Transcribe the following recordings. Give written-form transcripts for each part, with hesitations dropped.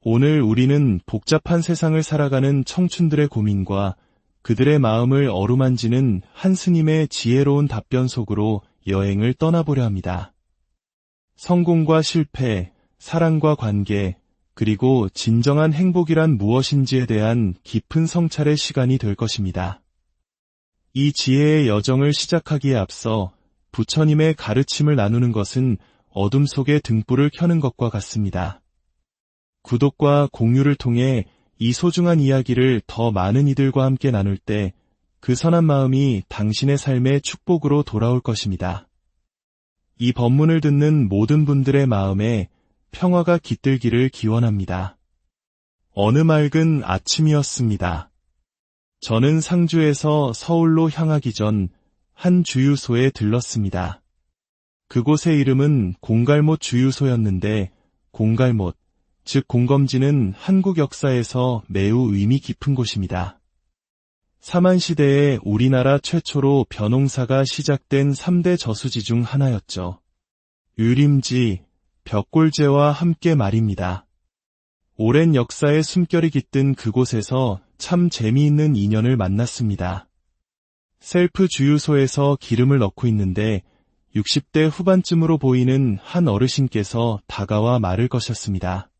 오늘 우리는 복잡한 세상을 살아가는 청춘들의 고민과 그들의 마음을 어루만지는 한 스님의 지혜로운 답변 속으로 여행을 떠나보려 합니다. 성공과 실패, 사랑과 관계, 그리고 진정한 행복이란 무엇인지에 대한 깊은 성찰의 시간이 될 것입니다. 이 지혜의 여정을 시작하기에 앞서 부처님의 가르침을 나누는 것은 어둠 속에 등불을 켜는 것과 같습니다. 구독과 공유를 통해 이 소중한 이야기를 더 많은 이들과 함께 나눌 때 그 선한 마음이 당신의 삶의 축복으로 돌아올 것입니다. 이 법문을 듣는 모든 분들의 마음에 평화가 깃들기를 기원합니다. 어느 맑은 아침이었습니다. 저는 상주에서 서울로 향하기 전 한 주유소에 들렀습니다. 그곳의 이름은 공갈못 주유소였는데 공갈못, 즉 공검지는 한국 역사에서 매우 의미 깊은 곳입니다. 사만시대에 우리나라 최초로 벼농사가 시작된 3대 저수지 중 하나였죠. 유림지, 벽골제와 함께 말입니다. 오랜 역사의 숨결이 깃든 그곳에서 참 재미있는 인연을 만났습니다. 셀프 주유소에서 기름을 넣고 있는데 60대 후반쯤으로 보이는 한 어르신께서 다가와 말을 거셨습니다.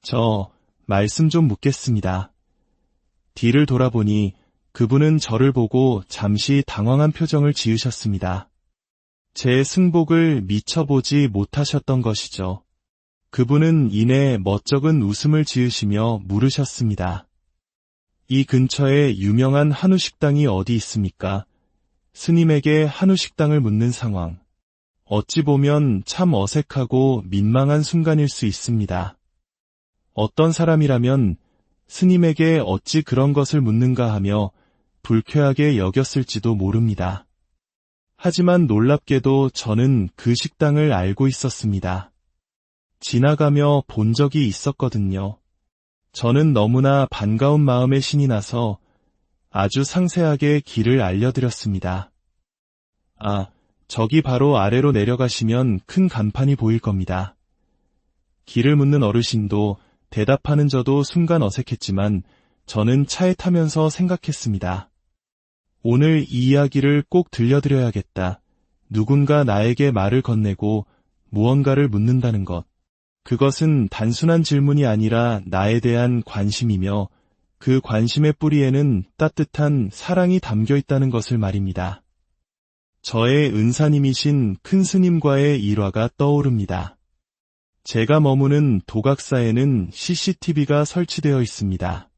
저 말씀 좀 묻겠습니다. 뒤를 돌아보니 그분은 저를 보고 잠시 당황한 표정을 지으셨습니다. 제 승복을 미처 보지 못하셨던 것이죠. 그분은 이내 멋쩍은 웃음을 지으시며 물으셨습니다. 이 근처에 유명한 한우식당이 어디 있습니까? 스님에게 한우식당을 묻는 상황. 어찌 보면 참 어색하고 민망한 순간일 수 있습니다. 어떤 사람이라면 스님에게 어찌 그런 것을 묻는가 하며 불쾌하게 여겼을지도 모릅니다. 하지만 놀랍게도 저는 그 식당을 알고 있었습니다. 지나가며 본 적이 있었거든요. 저는 너무나 반가운 마음에 신이 나서 아주 상세하게 길을 알려드렸습니다. 아, 저기 바로 아래로 내려가시면 큰 간판이 보일 겁니다. 길을 묻는 어르신도 대답하는 저도 순간 어색했지만 저는 차에 타면서 생각했습니다. 오늘 이 이야기를 꼭 들려드려야겠다. 누군가 나에게 말을 건네고 무언가를 묻는다는 것. 그것은 단순한 질문이 아니라 나에 대한 관심이며 그 관심의 뿌리에는 따뜻한 사랑이 담겨 있다는 것을 말입니다. 저의 은사님이신 큰 스님과의 일화가 떠오릅니다. 제가 머무는 도각사에는 CCTV가 설치되어 있습니다.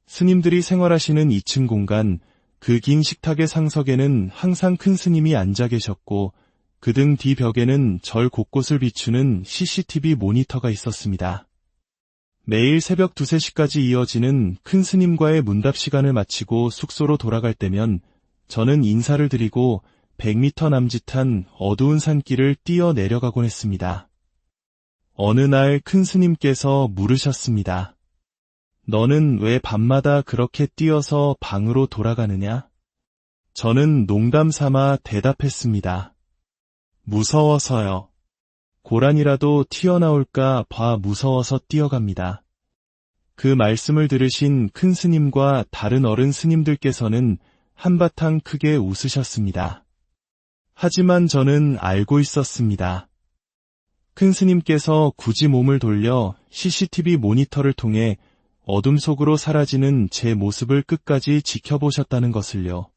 스님들이 생활하시는 2층 공간, 그 긴 식탁의 상석에는 항상 큰 스님이 앉아 계셨고 그 등 뒤 벽에는 절 곳곳을 비추는 CCTV 모니터가 있었습니다. 매일 새벽 2, 3시까지 이어지는 큰 스님과의 문답 시간을 마치고 숙소로 돌아갈 때면 저는 인사를 드리고 100m 남짓한 어두운 산길을 뛰어 내려가곤 했습니다. 어느 날 큰 스님께서 물으셨습니다. 너는 왜 밤마다 그렇게 뛰어서 방으로 돌아가느냐? 저는 농담 삼아 대답했습니다. 무서워서요. 고란이라도 튀어나올까 봐 무서워서 뛰어갑니다. 그 말씀을 들으신 큰 스님과 다른 어른 스님들께서는 한바탕 크게 웃으셨습니다. 하지만 저는 알고 있었습니다. 큰 스님께서 굳이 몸을 돌려 CCTV 모니터를 통해 어둠 속으로 사라지는 제 모습을 끝까지 지켜보셨다는 것을요.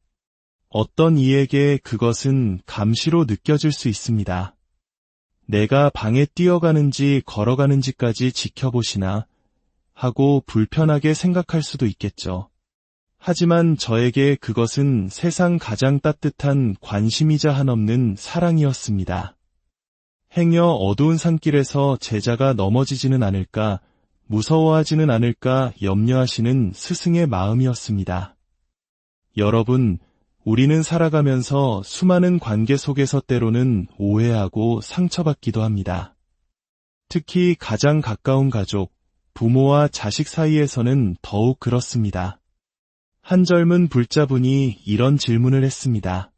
어떤 이에게 그것은 감시로 느껴질 수 있습니다. 내가 방에 뛰어가는지 걸어가는지까지 지켜보시나 하고 불편하게 생각할 수도 있겠죠. 하지만 저에게 그것은 세상 가장 따뜻한 관심이자 한없는 사랑이었습니다. 행여 어두운 산길에서 제자가 넘어지지는 않을까, 무서워하지는 않을까 염려하시는 스승의 마음이었습니다. 여러분, 우리는 살아가면서 수많은 관계 속에서 때로는 오해하고 상처받기도 합니다. 특히 가장 가까운 가족, 부모와 자식 사이에서는 더욱 그렇습니다. 한 젊은 불자분이 이런 질문을 했습니다.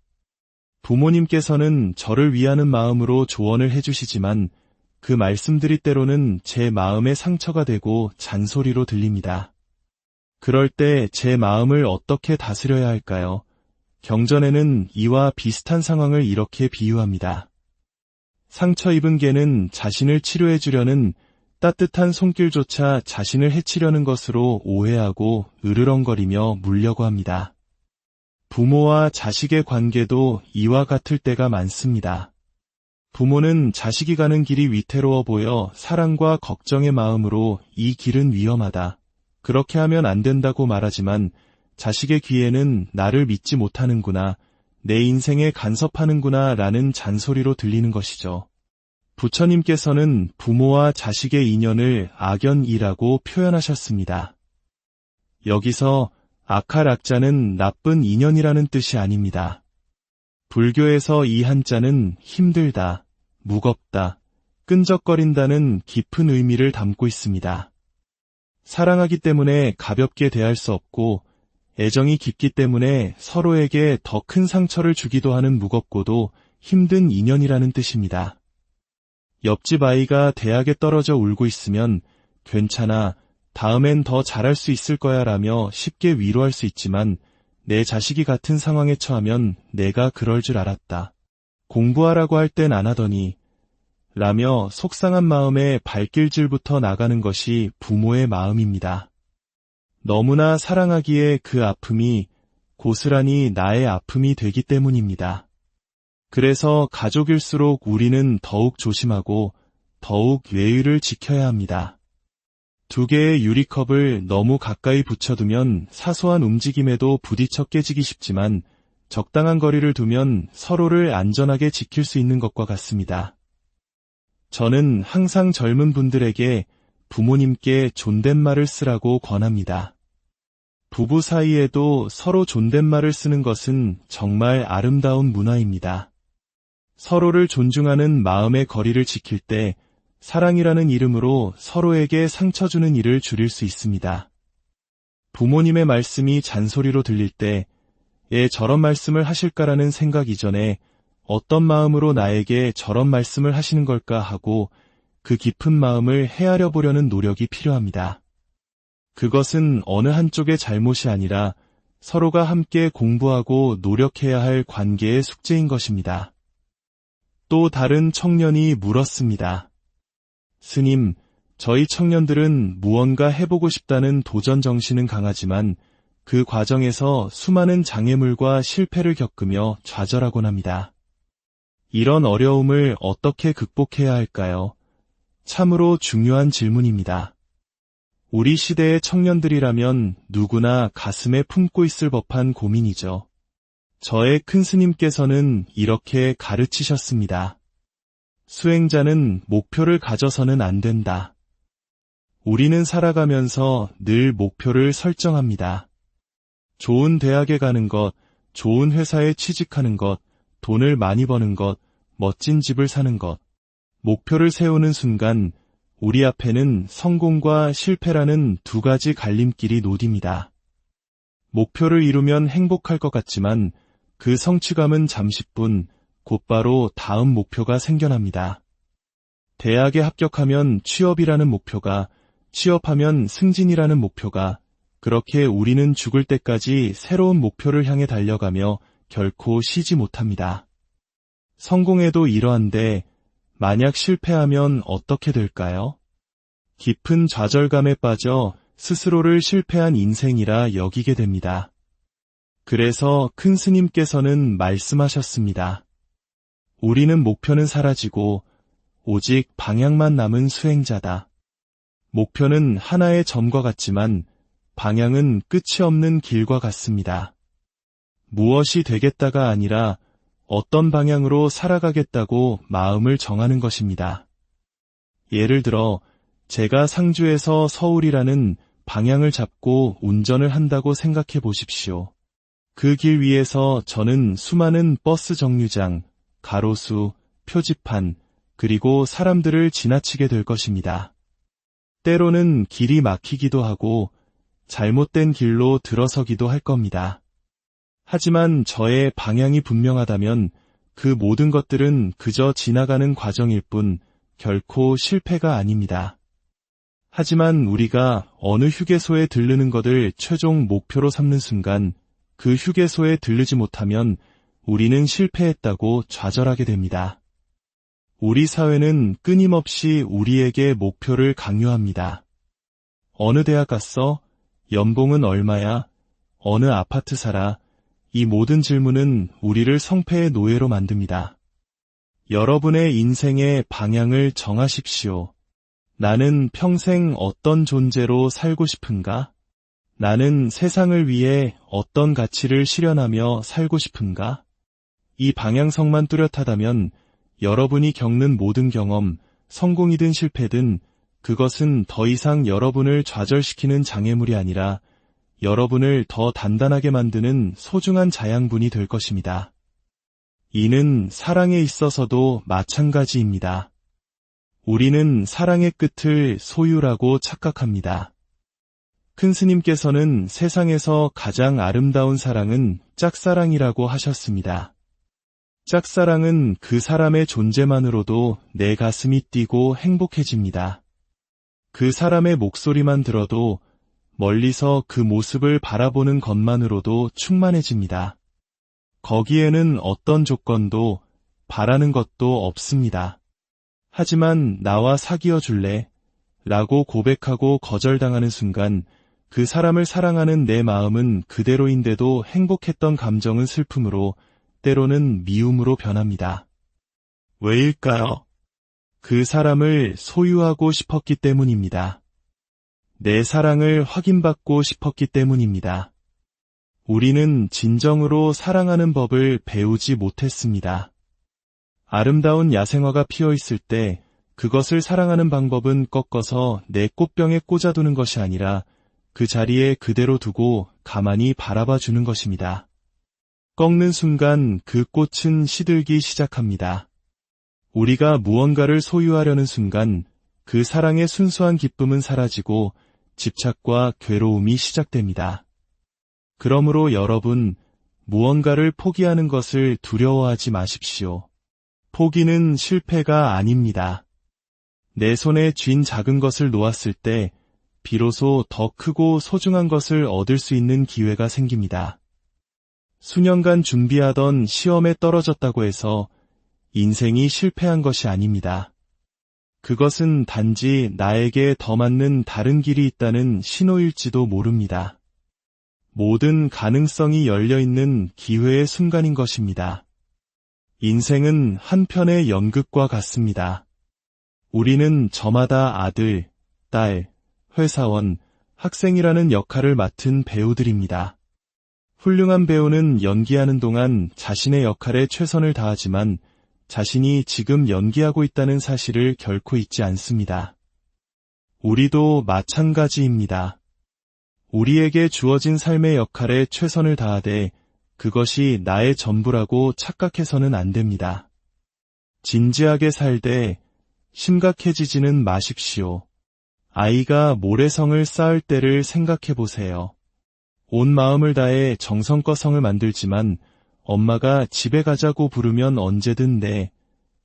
부모님께서는 저를 위하는 마음으로 조언을 해주시지만 그 말씀들이 때로는 제 마음에 상처가 되고 잔소리로 들립니다. 그럴 때 제 마음을 어떻게 다스려야 할까요? 경전에는 이와 비슷한 상황을 이렇게 비유합니다. 상처 입은 개는 자신을 치료해 주려는 따뜻한 손길조차 자신을 해치려는 것으로 오해하고 으르렁거리며 물려고 합니다. 부모와 자식의 관계도 이와 같을 때가 많습니다. 부모는 자식이 가는 길이 위태로워 보여 사랑과 걱정의 마음으로 이 길은 위험하다, 그렇게 하면 안 된다고 말하지만 자식의 귀에는 나를 믿지 못하는구나, 내 인생에 간섭하는구나 라는 잔소리로 들리는 것이죠. 부처님께서는 부모와 자식의 인연을 악연이라고 표현하셨습니다. 여기서 악할 악자는 나쁜 인연이라는 뜻이 아닙니다. 불교에서 이 한자는 힘들다, 무겁다, 끈적거린다는 깊은 의미를 담고 있습니다. 사랑하기 때문에 가볍게 대할 수 없고 애정이 깊기 때문에 서로에게 더 큰 상처를 주기도 하는 무겁고도 힘든 인연이라는 뜻입니다. 옆집 아이가 대학에 떨어져 울고 있으면 괜찮아, 다음엔 더 잘할 수 있을 거야 라며 쉽게 위로할 수 있지만 내 자식이 같은 상황에 처하면 내가 그럴 줄 알았다, 공부하라고 할 땐 안 하더니 라며 속상한 마음에 발길질부터 나가는 것이 부모의 마음입니다. 너무나 사랑하기에 그 아픔이 고스란히 나의 아픔이 되기 때문입니다. 그래서 가족일수록 우리는 더욱 조심하고 더욱 예의를 지켜야 합니다. 두 개의 유리컵을 너무 가까이 붙여두면 사소한 움직임에도 부딪혀 깨지기 쉽지만 적당한 거리를 두면 서로를 안전하게 지킬 수 있는 것과 같습니다. 저는 항상 젊은 분들에게 부모님께 존댓말을 쓰라고 권합니다. 부부 사이에도 서로 존댓말을 쓰는 것은 정말 아름다운 문화입니다. 서로를 존중하는 마음의 거리를 지킬 때 사랑이라는 이름으로 서로에게 상처 주는 일을 줄일 수 있습니다. 부모님의 말씀이 잔소리로 들릴 때 저런 말씀을 하실까라는 생각 이전에 어떤 마음으로 나에게 저런 말씀을 하시는 걸까 하고 그 깊은 마음을 헤아려 보려는 노력이 필요합니다. 그것은 어느 한쪽의 잘못이 아니라 서로가 함께 공부하고 노력해야 할 관계의 숙제인 것입니다. 또 다른 청년이 물었습니다. 스님, 저희 청년들은 무언가 해보고 싶다는 도전 정신은 강하지만 그 과정에서 수많은 장애물과 실패를 겪으며 좌절하곤 합니다. 이런 어려움을 어떻게 극복해야 할까요? 참으로 중요한 질문입니다. 우리 시대의 청년들이라면 누구나 가슴에 품고 있을 법한 고민이죠. 저의 큰 스님께서는 이렇게 가르치셨습니다. 수행자는 목표를 가져서는 안 된다. 우리는 살아가면서 늘 목표를 설정합니다. 좋은 대학에 가는 것, 좋은 회사에 취직하는 것, 돈을 많이 버는 것, 멋진 집을 사는 것. 목표를 세우는 순간 우리 앞에는 성공과 실패라는 두 가지 갈림길이 노딥니다. 목표를 이루면 행복할 것 같지만 그 성취감은 잠시뿐 곧바로 다음 목표가 생겨납니다. 대학에 합격하면 취업이라는 목표가, 취업하면 승진이라는 목표가, 그렇게 우리는 죽을 때까지 새로운 목표를 향해 달려가며 결코 쉬지 못합니다. 성공에도 이러한데 만약 실패하면 어떻게 될까요? 깊은 좌절감에 빠져 스스로를 실패한 인생이라 여기게 됩니다. 그래서 큰 스님께서는 말씀하셨습니다. 우리는 목표는 사라지고 오직 방향만 남은 수행자다. 목표는 하나의 점과 같지만 방향은 끝이 없는 길과 같습니다. 무엇이 되겠다가 아니라 어떤 방향으로 살아가겠다고 마음을 정하는 것입니다. 예를 들어 제가 상주에서 서울이라는 방향을 잡고 운전을 한다고 생각해 보십시오. 그 길 위에서 저는 수많은 버스 정류장, 가로수, 표지판, 그리고 사람들을 지나치게 될 것입니다. 때로는 길이 막히기도 하고 잘못된 길로 들어서기도 할 겁니다. 하지만 저의 방향이 분명하다면 그 모든 것들은 그저 지나가는 과정일 뿐 결코 실패가 아닙니다. 하지만 우리가 어느 휴게소에 들르는 것을 최종 목표로 삼는 순간 그 휴게소에 들르지 못하면 우리는 실패했다고 좌절하게 됩니다. 우리 사회는 끊임없이 우리에게 목표를 강요합니다. 어느 대학 갔어? 연봉은 얼마야? 어느 아파트 살아? 이 모든 질문은 우리를 성패의 노예로 만듭니다. 여러분의 인생의 방향을 정하십시오. 나는 평생 어떤 존재로 살고 싶은가? 나는 세상을 위해 어떤 가치를 실현하며 살고 싶은가? 이 방향성만 뚜렷하다면 여러분이 겪는 모든 경험, 성공이든 실패든 그것은 더 이상 여러분을 좌절시키는 장애물이 아니라 여러분을 더 단단하게 만드는 소중한 자양분이 될 것입니다. 이는 사랑에 있어서도 마찬가지입니다. 우리는 사랑의 끝을 소유라고 착각합니다. 큰 스님께서는 세상에서 가장 아름다운 사랑은 짝사랑이라고 하셨습니다. 짝사랑은 그 사람의 존재만으로도 내 가슴이 뛰고 행복해집니다. 그 사람의 목소리만 들어도 멀리서 그 모습을 바라보는 것만으로도 충만해집니다. 거기에는 어떤 조건도 바라는 것도 없습니다. 하지만 나와 사귀어 줄래? 라고 고백하고 거절당하는 순간 그 사람을 사랑하는 내 마음은 그대로인데도 행복했던 감정은 슬픔으로 때로는 미움으로 변합니다. 왜일까요? 그 사람을 소유하고 싶었기 때문입니다. 내 사랑을 확인받고 싶었기 때문입니다. 우리는 진정으로 사랑하는 법을 배우지 못했습니다. 아름다운 야생화가 피어 있을 때 그것을 사랑하는 방법은 꺾어서 내 꽃병에 꽂아두는 것이 아니라 그 자리에 그대로 두고 가만히 바라봐 주는 것입니다. 꺾는 순간 그 꽃은 시들기 시작합니다. 우리가 무언가를 소유하려는 순간 그 사랑의 순수한 기쁨은 사라지고 집착과 괴로움이 시작됩니다. 그러므로 여러분, 무언가를 포기하는 것을 두려워하지 마십시오. 포기는 실패가 아닙니다. 내 손에 쥔 작은 것을 놓았을 때 비로소 더 크고 소중한 것을 얻을 수 있는 기회가 생깁니다. 수년간 준비하던 시험에 떨어졌다고 해서 인생이 실패한 것이 아닙니다. 그것은 단지 나에게 더 맞는 다른 길이 있다는 신호일지도 모릅니다. 모든 가능성이 열려있는 기회의 순간인 것입니다. 인생은 한 편의 연극과 같습니다. 우리는 저마다 아들, 딸, 회사원, 학생이라는 역할을 맡은 배우들입니다. 훌륭한 배우는 연기하는 동안 자신의 역할에 최선을 다하지만 자신이 지금 연기하고 있다는 사실을 결코 잊지 않습니다. 우리도 마찬가지입니다. 우리에게 주어진 삶의 역할에 최선을 다하되 그것이 나의 전부라고 착각해서는 안 됩니다. 진지하게 살되 심각해지지는 마십시오. 아이가 모래성을 쌓을 때를 생각해 보세요. 온 마음을 다해 정성껏 성을 만들지만 엄마가 집에 가자고 부르면 언제든 네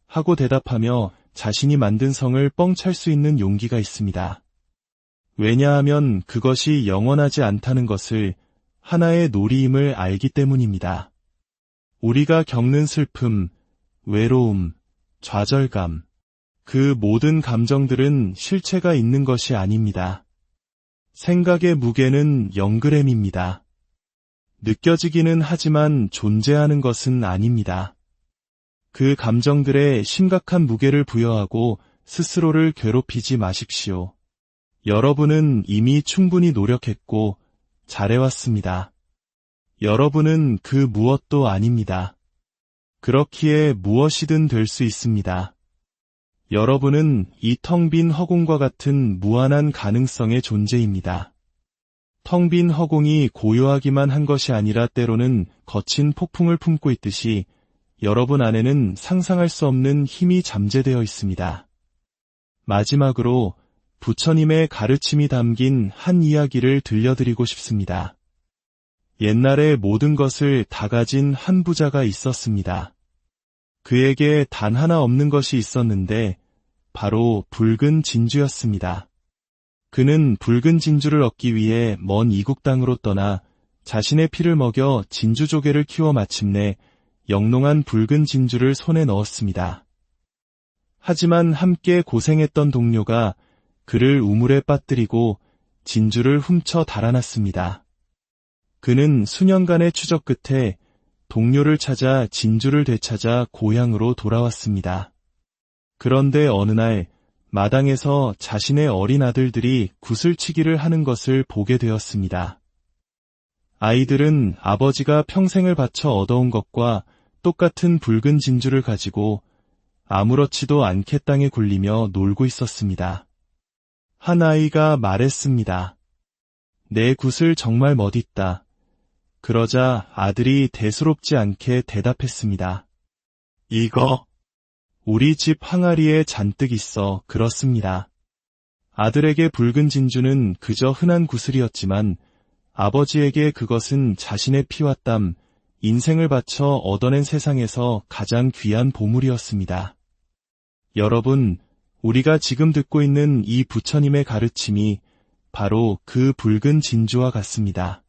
하고 대답하며 자신이 만든 성을 뻥 찰 수 있는 용기가 있습니다. 왜냐하면 그것이 영원하지 않다는 것을 하나의 놀이임을 알기 때문입니다. 우리가 겪는 슬픔, 외로움, 좌절감, 그 모든 감정들은 실체가 있는 것이 아닙니다. 생각의 무게는 0g입니다. 느껴지기는 하지만 존재하는 것은 아닙니다. 그 감정들에 심각한 무게를 부여하고 스스로를 괴롭히지 마십시오. 여러분은 이미 충분히 노력했고 잘해왔습니다. 여러분은 그 무엇도 아닙니다. 그렇기에 무엇이든 될 수 있습니다. 여러분은 이 텅 빈 허공과 같은 무한한 가능성의 존재입니다. 텅 빈 허공이 고요하기만 한 것이 아니라 때로는 거친 폭풍을 품고 있듯이 여러분 안에는 상상할 수 없는 힘이 잠재되어 있습니다. 마지막으로 부처님의 가르침이 담긴 한 이야기를 들려드리고 싶습니다. 옛날에 모든 것을 다 가진 한 부자가 있었습니다. 그에게 단 하나 없는 것이 있었는데 바로 붉은 진주였습니다. 그는 붉은 진주를 얻기 위해 먼 이국 땅으로 떠나 자신의 피를 먹여 진주조개를 키워 마침내 영롱한 붉은 진주를 손에 넣었습니다. 하지만 함께 고생했던 동료가 그를 우물에 빠뜨리고 진주를 훔쳐 달아났습니다. 그는 수년간의 추적 끝에 동료를 찾아 진주를 되찾아 고향으로 돌아왔습니다. 그런데 어느 날 마당에서 자신의 어린 아들들이 구슬치기를 하는 것을 보게 되었습니다. 아이들은 아버지가 평생을 바쳐 얻어온 것과 똑같은 붉은 진주를 가지고 아무렇지도 않게 땅에 굴리며 놀고 있었습니다. 한 아이가 말했습니다. 내 굿을 정말 멋있다. 그러자 아들이 대수롭지 않게 대답했습니다. 이거 우리 집 항아리에 잔뜩 있어 그렇습니다. 아들에게 붉은 진주는 그저 흔한 구슬이었지만 아버지에게 그것은 자신의 피와 땀, 인생을 바쳐 얻어낸 세상에서 가장 귀한 보물이었습니다. 여러분, 우리가 지금 듣고 있는 이 부처님의 가르침이 바로 그 붉은 진주와 같습니다.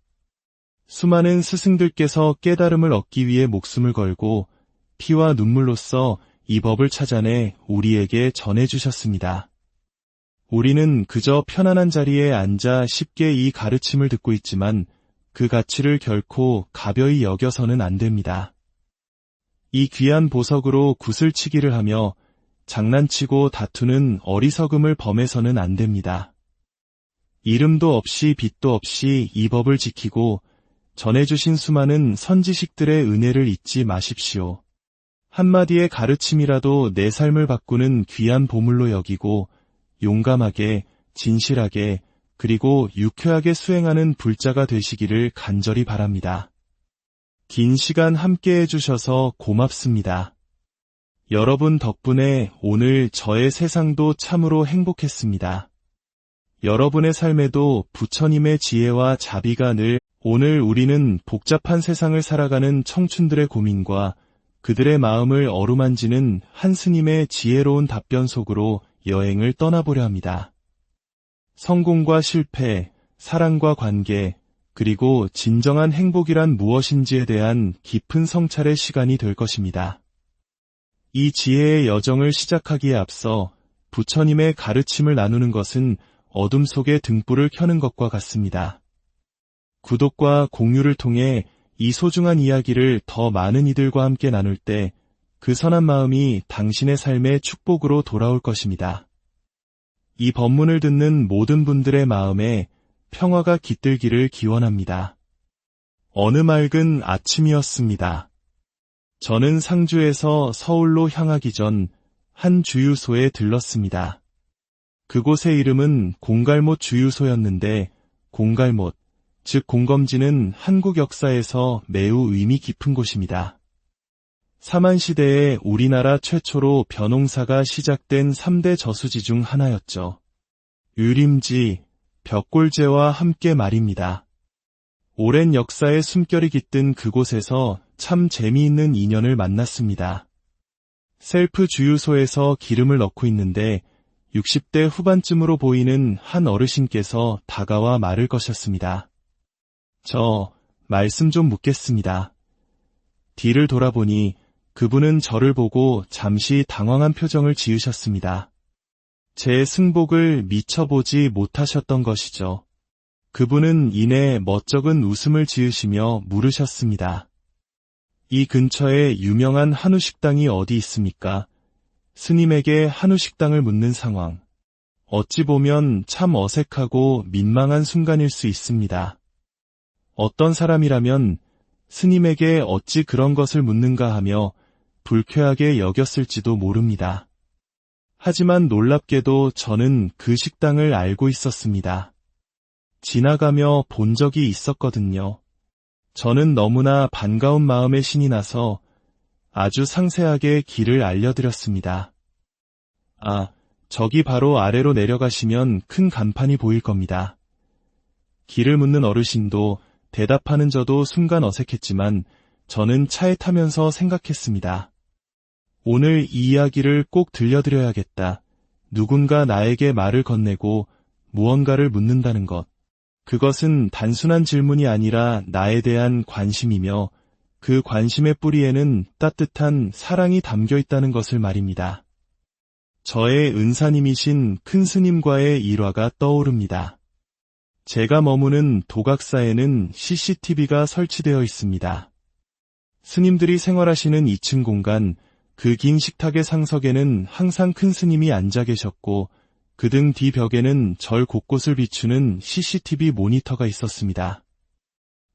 수많은 스승들께서 깨달음을 얻기 위해 목숨을 걸고 피와 눈물로써 이 법을 찾아내 우리에게 전해주셨습니다. 우리는 그저 편안한 자리에 앉아 쉽게 이 가르침을 듣고 있지만 그 가치를 결코 가벼이 여겨서는 안 됩니다. 이 귀한 보석으로 구슬치기를 하며 장난치고 다투는 어리석음을 범해서는 안 됩니다. 이름도 없이 빛도 없이 이 법을 지키고 전해주신 수많은 선지식들의 은혜를 잊지 마십시오. 한마디의 가르침이라도 내 삶을 바꾸는 귀한 보물로 여기고 용감하게, 진실하게, 그리고 유쾌하게 수행하는 불자가 되시기를 간절히 바랍니다. 긴 시간 함께 해주셔서 고맙습니다. 여러분 덕분에 오늘 저의 세상도 참으로 행복했습니다. 여러분의 삶에도 부처님의 지혜와 자비가 늘 오늘 우리는 복잡한 세상을 살아가는 청춘들의 고민과 그들의 마음을 어루만지는 한 스님의 지혜로운 답변 속으로 여행을 떠나보려 합니다. 성공과 실패, 사랑과 관계, 그리고 진정한 행복이란 무엇인지에 대한 깊은 성찰의 시간이 될 것입니다. 이 지혜의 여정을 시작하기에 앞서 부처님의 가르침을 나누는 것은 어둠 속에 등불을 켜는 것과 같습니다. 구독과 공유를 통해 이 소중한 이야기를 더 많은 이들과 함께 나눌 때 그 선한 마음이 당신의 삶의 축복으로 돌아올 것입니다. 이 법문을 듣는 모든 분들의 마음에 평화가 깃들기를 기원합니다. 어느 맑은 아침이었습니다. 저는 상주에서 서울로 향하기 전 한 주유소에 들렀습니다. 그곳의 이름은 공갈못 주유소였는데 공갈못, 즉 공검지는 한국 역사에서 매우 의미 깊은 곳입니다. 사만시대에 우리나라 최초로 벼농사가 시작된 3대 저수지 중 하나였죠. 유림지, 벽골제와 함께 말입니다. 오랜 역사의 숨결이 깃든 그곳에서 참 재미있는 인연을 만났습니다. 셀프 주유소에서 기름을 넣고 있는데 60대 후반쯤으로 보이는 한 어르신께서 다가와 말을 거셨습니다. 저 말씀 좀 묻겠습니다. 뒤를 돌아보니 그분은 저를 보고 잠시 당황한 표정을 지으셨습니다. 제 승복을 미처 보지 못하셨던 것이죠. 그분은 이내 멋쩍은 웃음을 지으시며 물으셨습니다. 이 근처에 유명한 한우 식당이 어디 있습니까? 스님에게 한우 식당을 묻는 상황. 어찌 보면 참 어색하고 민망한 순간일 수 있습니다. 어떤 사람이라면 스님에게 어찌 그런 것을 묻는가 하며 불쾌하게 여겼을지도 모릅니다. 하지만 놀랍게도 저는 그 식당을 알고 있었습니다. 지나가며 본 적이 있었거든요. 저는 너무나 반가운 마음에 신이 나서 아주 상세하게 길을 알려드렸습니다. 아, 저기 바로 아래로 내려가시면 큰 간판이 보일 겁니다. 길을 묻는 어르신도 대답하는 저도 순간 어색했지만 저는 차에 타면서 생각했습니다. 오늘 이 이야기를 꼭 들려드려야겠다. 누군가 나에게 말을 건네고 무언가를 묻는다는 것. 그것은 단순한 질문이 아니라 나에 대한 관심이며 그 관심의 뿌리에는 따뜻한 사랑이 담겨 있다는 것을 말입니다. 저의 은사님이신 큰 스님과의 일화가 떠오릅니다. 제가 머무는 도각사에는 CCTV가 설치되어 있습니다. 스님들이 생활하시는 2층 공간, 그 긴 식탁의 상석에는 항상 큰 스님이 앉아 계셨고 그 등 뒤벽에는 절 곳곳을 비추는 CCTV 모니터가 있었습니다.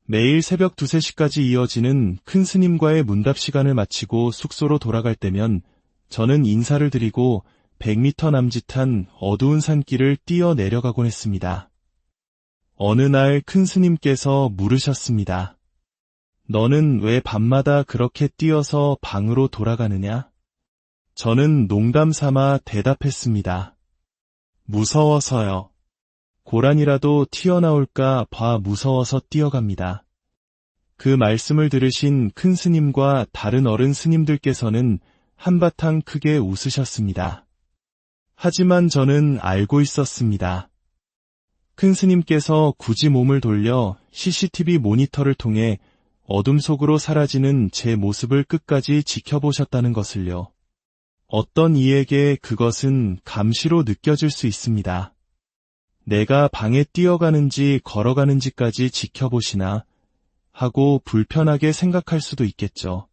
매일 새벽 2, 3시까지 이어지는 큰 스님과의 문답 시간을 마치고 숙소로 돌아갈 때면 저는 인사를 드리고 100m 남짓한 어두운 산길을 뛰어 내려가곤 했습니다. 어느 날 큰 스님께서 물으셨습니다. 너는 왜 밤마다 그렇게 뛰어서 방으로 돌아가느냐? 저는 농담 삼아 대답했습니다. 무서워서요. 고란이라도 튀어나올까 봐 무서워서 뛰어갑니다. 그 말씀을 들으신 큰 스님과 다른 어른 스님들께서는 한바탕 크게 웃으셨습니다. 하지만 저는 알고 있었습니다. 큰 스님께서 굳이 몸을 돌려 CCTV 모니터를 통해 어둠 속으로 사라지는 제 모습을 끝까지 지켜보셨다는 것을요. 어떤 이에게 그것은 감시로 느껴질 수 있습니다. 내가 방에 뛰어가는지 걸어가는지까지 지켜보시나 하고 불편하게 생각할 수도 있겠죠.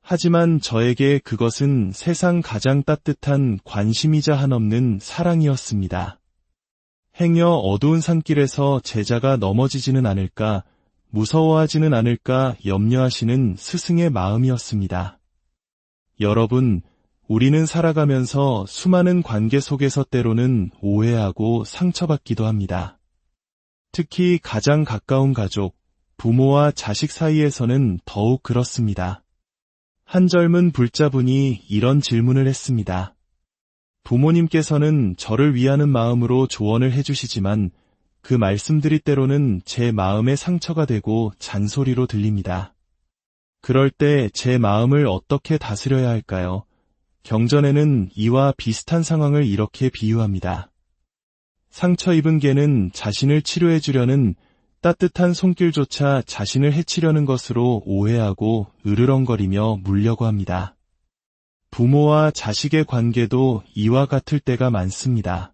하지만 저에게 그것은 세상 가장 따뜻한 관심이자 한없는 사랑이었습니다. 행여 어두운 산길에서 제자가 넘어지지는 않을까, 무서워하지는 않을까 염려하시는 스승의 마음이었습니다. 여러분, 우리는 살아가면서 수많은 관계 속에서 때로는 오해하고 상처받기도 합니다. 특히 가장 가까운 가족, 부모와 자식 사이에서는 더욱 그렇습니다. 한 젊은 불자분이 이런 질문을 했습니다. 부모님께서는 저를 위하는 마음으로 조언을 해주시지만 그 말씀들이 때로는 제 마음에 상처가 되고 잔소리로 들립니다. 그럴 때 제 마음을 어떻게 다스려야 할까요? 경전에는 이와 비슷한 상황을 이렇게 비유합니다. 상처 입은 개는 자신을 치료해 주려는 따뜻한 손길조차 자신을 해치려는 것으로 오해하고 으르렁거리며 물려고 합니다. 부모와 자식의 관계도 이와 같을 때가 많습니다.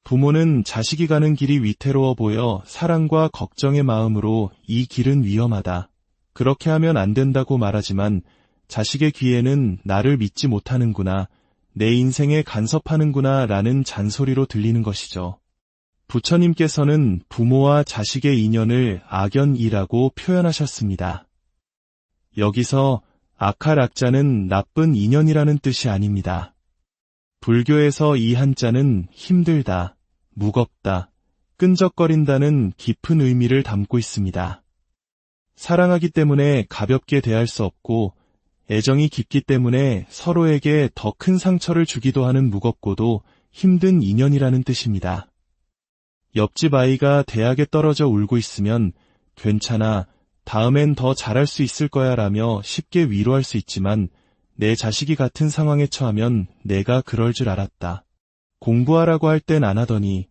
부모는 자식이 가는 길이 위태로워 보여 사랑과 걱정의 마음으로 이 길은 위험하다, 그렇게 하면 안 된다고 말하지만 자식의 귀에는 나를 믿지 못하는구나, 내 인생에 간섭하는구나 라는 잔소리로 들리는 것이죠. 부처님께서는 부모와 자식의 인연을 악연이라고 표현하셨습니다. 여기서 악할 악자는 나쁜 인연이라는 뜻이 아닙니다. 불교에서 이 한자는 힘들다, 무겁다, 끈적거린다는 깊은 의미를 담고 있습니다. 사랑하기 때문에 가볍게 대할 수 없고 애정이 깊기 때문에 서로에게 더 큰 상처를 주기도 하는 무겁고도 힘든 인연이라는 뜻입니다. 옆집 아이가 대학에 떨어져 울고 있으면 괜찮아, 다음엔 더 잘할 수 있을 거야 라며 쉽게 위로할 수 있지만 내 자식이 같은 상황에 처하면 내가 그럴 줄 알았다, 공부하라고 할 땐 안 하더니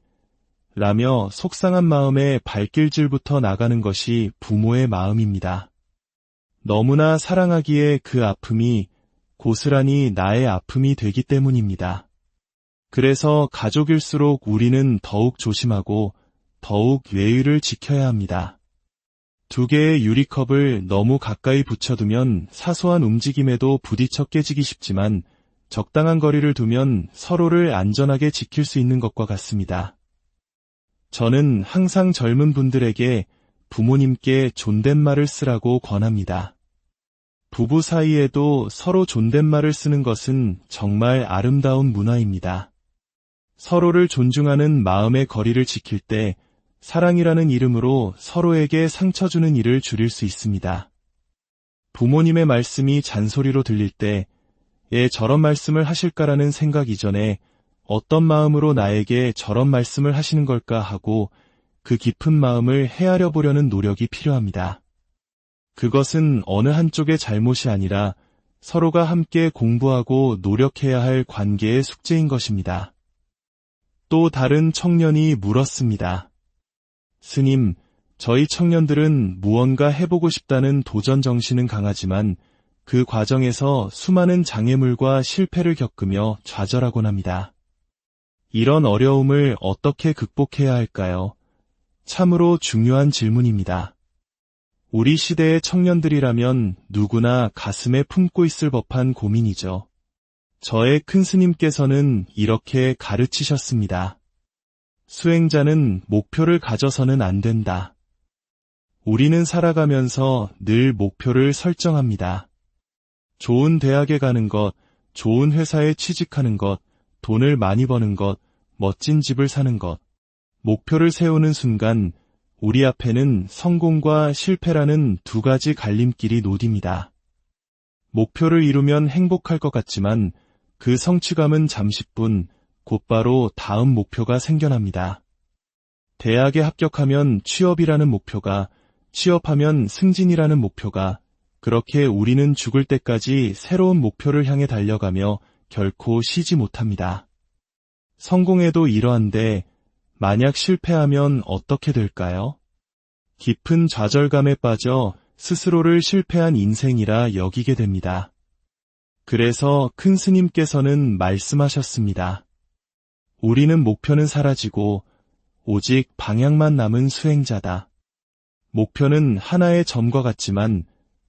라며 속상한 마음에 발길질부터 나가는 것이 부모의 마음입니다. 너무나 사랑하기에 그 아픔이 고스란히 나의 아픔이 되기 때문입니다. 그래서 가족일수록 우리는 더욱 조심하고 더욱 예의를 지켜야 합니다. 두 개의 유리컵을 너무 가까이 붙여두면 사소한 움직임에도 부딪혀 깨지기 쉽지만 적당한 거리를 두면 서로를 안전하게 지킬 수 있는 것과 같습니다. 저는 항상 젊은 분들에게 부모님께 존댓말을 쓰라고 권합니다. 부부 사이에도 서로 존댓말을 쓰는 것은 정말 아름다운 문화입니다. 서로를 존중하는 마음의 거리를 지킬 때 사랑이라는 이름으로 서로에게 상처 주는 일을 줄일 수 있습니다. 부모님의 말씀이 잔소리로 들릴 때 저런 말씀을 하실까라는 생각 이전에 어떤 마음으로 나에게 저런 말씀을 하시는 걸까 하고 그 깊은 마음을 헤아려 보려는 노력이 필요합니다. 그것은 어느 한쪽의 잘못이 아니라 서로가 함께 공부하고 노력해야 할 관계의 숙제인 것입니다. 또 다른 청년이 물었습니다. 스님, 저희 청년들은 무언가 해보고 싶다는 도전 정신은 강하지만 그 과정에서 수많은 장애물과 실패를 겪으며 좌절하곤 합니다. 이런 어려움을 어떻게 극복해야 할까요? 참으로 중요한 질문입니다. 우리 시대의 청년들이라면 누구나 가슴에 품고 있을 법한 고민이죠. 저의 큰 스님께서는 이렇게 가르치셨습니다. 수행자는 목표를 가져서는 안 된다. 우리는 살아가면서 늘 목표를 설정합니다. 좋은 대학에 가는 것, 좋은 회사에 취직하는 것, 돈을 많이 버는 것, 멋진 집을 사는 것. 목표를 세우는 순간 우리 앞에는 성공과 실패라는 두 가지 갈림길이 노딥니다. 목표를 이루면 행복할 것 같지만 그 성취감은 잠시뿐 곧바로 다음 목표가 생겨납니다. 대학에 합격하면 취업이라는 목표가, 취업하면 승진이라는 목표가, 그렇게 우리는 죽을 때까지 새로운 목표를 향해 달려가며 결코 쉬지 못합니다. 성공에도 이러한데 만약 실패하면 어떻게 될까요? 깊은 좌절감에 빠져 스스로를 실패한 인생이라 여기게 됩니다. 그래서 큰 스님께서는 말씀하셨습니다. 우리는 목표는 사라지고 오직 방향만 남은 수행자다. 목표는 하나의 점과 같지만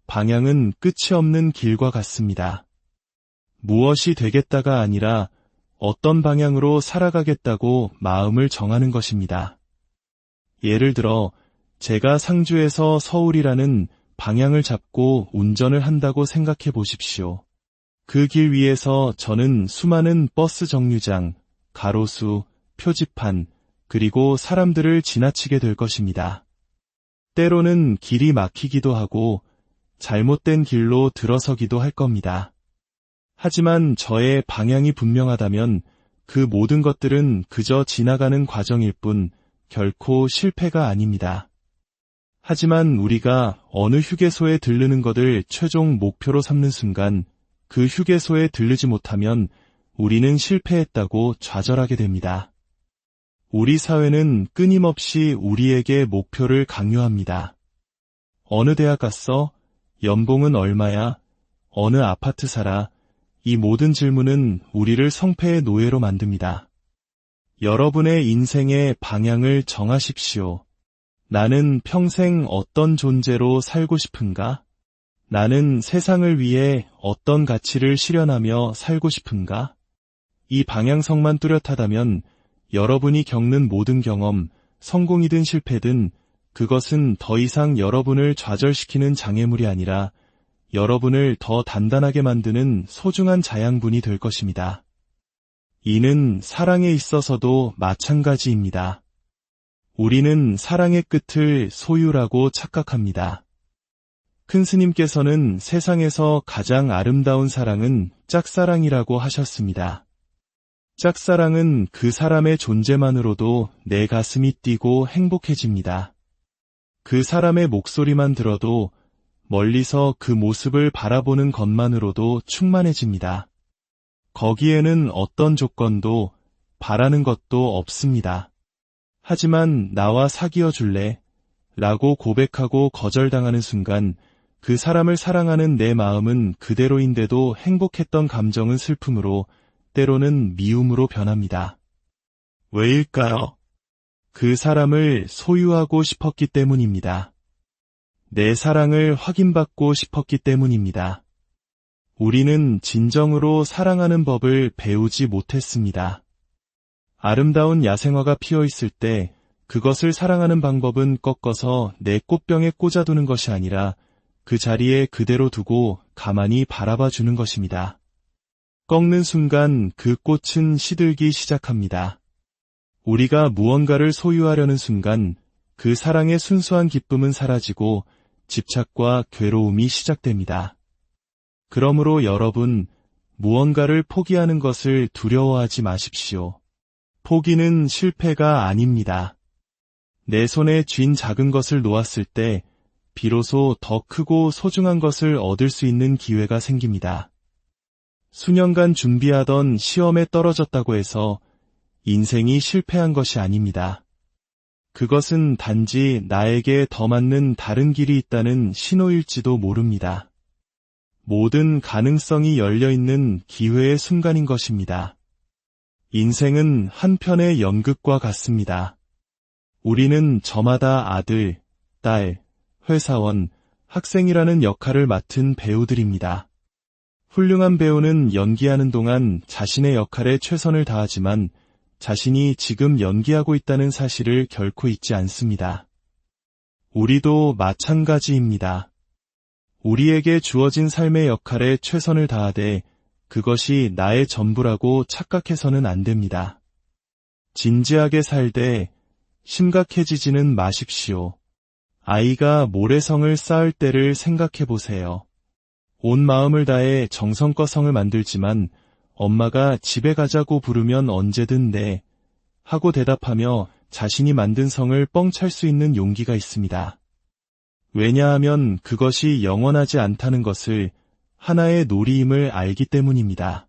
방향은 끝이 없는 길과 같습니다. 무엇이 되겠다가 아니라 어떤 방향으로 살아가겠다고 마음을 정하는 것입니다. 예를 들어 제가 상주에서 서울이라는 방향을 잡고 운전을 한다고 생각해 보십시오. 그 길 위에서 저는 수많은 버스 정류장, 가로수, 표지판, 그리고 사람들을 지나치게 될 것입니다. 때로는 길이 막히기도 하고 잘못된 길로 들어서기도 할 겁니다. 하지만 저의 방향이 분명하다면 그 모든 것들은 그저 지나가는 과정일 뿐 결코 실패가 아닙니다. 하지만 우리가 어느 휴게소에 들르는 것을 최종 목표로 삼는 순간 그 휴게소에 들르지 못하면 우리는 실패했다고 좌절하게 됩니다. 우리 사회는 끊임없이 우리에게 목표를 강요합니다. 어느 대학 갔어? 연봉은 얼마야? 어느 아파트 살아? 이 모든 질문은 우리를 성패의 노예로 만듭니다. 여러분의 인생의 방향을 정하십시오. 나는 평생 어떤 존재로 살고 싶은가? 나는 세상을 위해 어떤 가치를 실현하며 살고 싶은가? 이 방향성만 뚜렷하다면 여러분이 겪는 모든 경험, 성공이든 실패든 그것은 더 이상 여러분을 좌절시키는 장애물이 아니라 여러분을 더 단단하게 만드는 소중한 자양분이 될 것입니다. 이는 사랑에 있어서도 마찬가지입니다. 우리는 사랑의 끝을 소유라고 착각합니다. 큰 스님께서는 세상에서 가장 아름다운 사랑은 짝사랑이라고 하셨습니다. 짝사랑은 그 사람의 존재만으로도 내 가슴이 뛰고 행복해집니다. 그 사람의 목소리만 들어도 멀리서 그 모습을 바라보는 것만으로도 충만해집니다. 거기에는 어떤 조건도 바라는 것도 없습니다. 하지만 나와 사귀어 줄래? 라고 고백하고 거절당하는 순간 그 사람을 사랑하는 내 마음은 그대로인데도 행복했던 감정은 슬픔으로 때로는 미움으로 변합니다. 왜일까요? 그 사람을 소유하고 싶었기 때문입니다. 내 사랑을 확인받고 싶었기 때문입니다. 우리는 진정으로 사랑하는 법을 배우지 못했습니다. 아름다운 야생화가 피어 있을 때 그것을 사랑하는 방법은 꺾어서 내 꽃병에 꽂아두는 것이 아니라 그 자리에 그대로 두고 가만히 바라봐 주는 것입니다. 꺾는 순간 그 꽃은 시들기 시작합니다. 우리가 무언가를 소유하려는 순간 그 사랑의 순수한 기쁨은 사라지고 집착과 괴로움이 시작됩니다. 그러므로 여러분, 무언가를 포기하는 것을 두려워하지 마십시오. 포기는 실패가 아닙니다. 내 손에 쥔 작은 것을 놓았을 때 비로소 더 크고 소중한 것을 얻을 수 있는 기회가 생깁니다. 수년간 준비하던 시험에 떨어졌다고 해서 인생이 실패한 것이 아닙니다. 그것은 단지 나에게 더 맞는 다른 길이 있다는 신호일지도 모릅니다. 모든 가능성이 열려있는 기회의 순간인 것입니다. 인생은 한 편의 연극과 같습니다. 우리는 저마다 아들, 딸, 회사원, 학생이라는 역할을 맡은 배우들입니다. 훌륭한 배우는 연기하는 동안 자신의 역할에 최선을 다하지만 자신이 지금 연기하고 있다는 사실을 결코 잊지 않습니다. 우리도 마찬가지입니다. 우리에게 주어진 삶의 역할에 최선을 다하되 그것이 나의 전부라고 착각해서는 안 됩니다. 진지하게 살되 심각해지지는 마십시오. 아이가 모래성을 쌓을 때를 생각해 보세요. 온 마음을 다해 정성껏 성을 만들지만 엄마가 집에 가자고 부르면 언제든 네 하고 대답하며 자신이 만든 성을 뻥 찰 수 있는 용기가 있습니다. 왜냐하면 그것이 영원하지 않다는 것을 하나의 놀이임을 알기 때문입니다.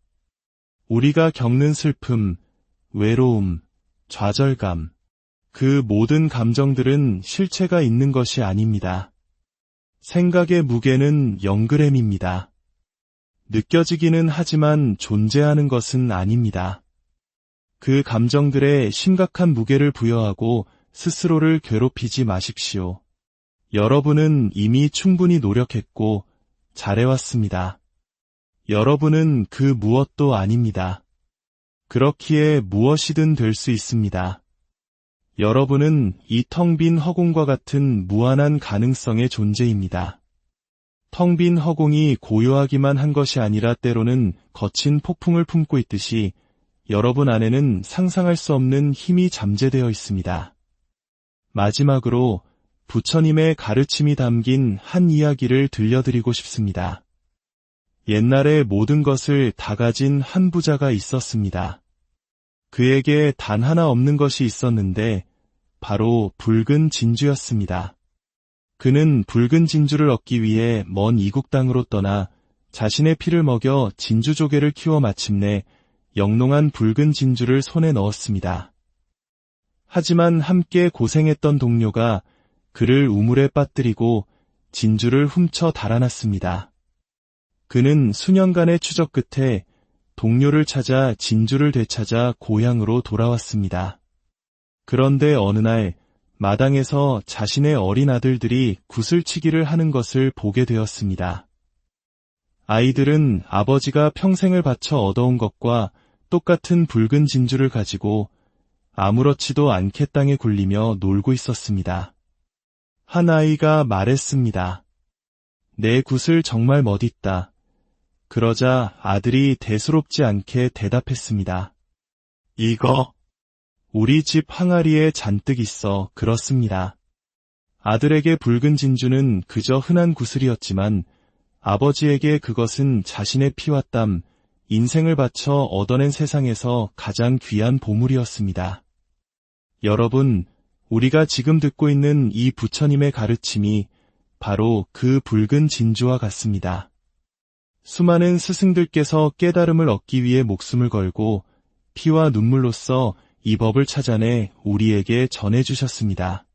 우리가 겪는 슬픔, 외로움, 좌절감, 그 모든 감정들은 실체가 있는 것이 아닙니다. 생각의 무게는 0g입니다. 느껴지기는 하지만 존재하는 것은 아닙니다. 그 감정들에 심각한 무게를 부여하고 스스로를 괴롭히지 마십시오. 여러분은 이미 충분히 노력했고 잘해왔습니다. 여러분은 그 무엇도 아닙니다. 그렇기에 무엇이든 될 수 있습니다. 여러분은 이 텅 빈 허공과 같은 무한한 가능성의 존재입니다. 텅 빈 허공이 고요하기만 한 것이 아니라 때로는 거친 폭풍을 품고 있듯이 여러분 안에는 상상할 수 없는 힘이 잠재되어 있습니다. 마지막으로 부처님의 가르침이 담긴 한 이야기를 들려드리고 싶습니다. 옛날에 모든 것을 다 가진 한 부자가 있었습니다. 그에게 단 하나 없는 것이 있었는데 바로 붉은 진주였습니다. 그는 붉은 진주를 얻기 위해 먼 이국 땅으로 떠나 자신의 피를 먹여 진주조개를 키워 마침내 영롱한 붉은 진주를 손에 넣었습니다. 하지만 함께 고생했던 동료가 그를 우물에 빠뜨리고 진주를 훔쳐 달아났습니다. 그는 수년간의 추적 끝에 동료를 찾아 진주를 되찾아 고향으로 돌아왔습니다. 그런데 어느 날 마당에서 자신의 어린 아들들이 구슬치기를 하는 것을 보게 되었습니다. 아이들은 아버지가 평생을 바쳐 얻어온 것과 똑같은 붉은 진주를 가지고 아무렇지도 않게 땅에 굴리며 놀고 있었습니다. 한 아이가 말했습니다. 내 굿을 정말 멋있다. 그러자 아들이 대수롭지 않게 대답했습니다. 이거 우리 집 항아리에 잔뜩 있어 그렇습니다. 아들에게 붉은 진주는 그저 흔한 구슬이었지만 아버지에게 그것은 자신의 피와 땀, 인생을 바쳐 얻어낸 세상에서 가장 귀한 보물이었습니다. 여러분, 우리가 지금 듣고 있는 이 부처님의 가르침이 바로 그 붉은 진주와 같습니다. 수많은 스승들께서 깨달음을 얻기 위해 목숨을 걸고 피와 눈물로써 이 법을 찾아내 우리에게 전해주셨습니다.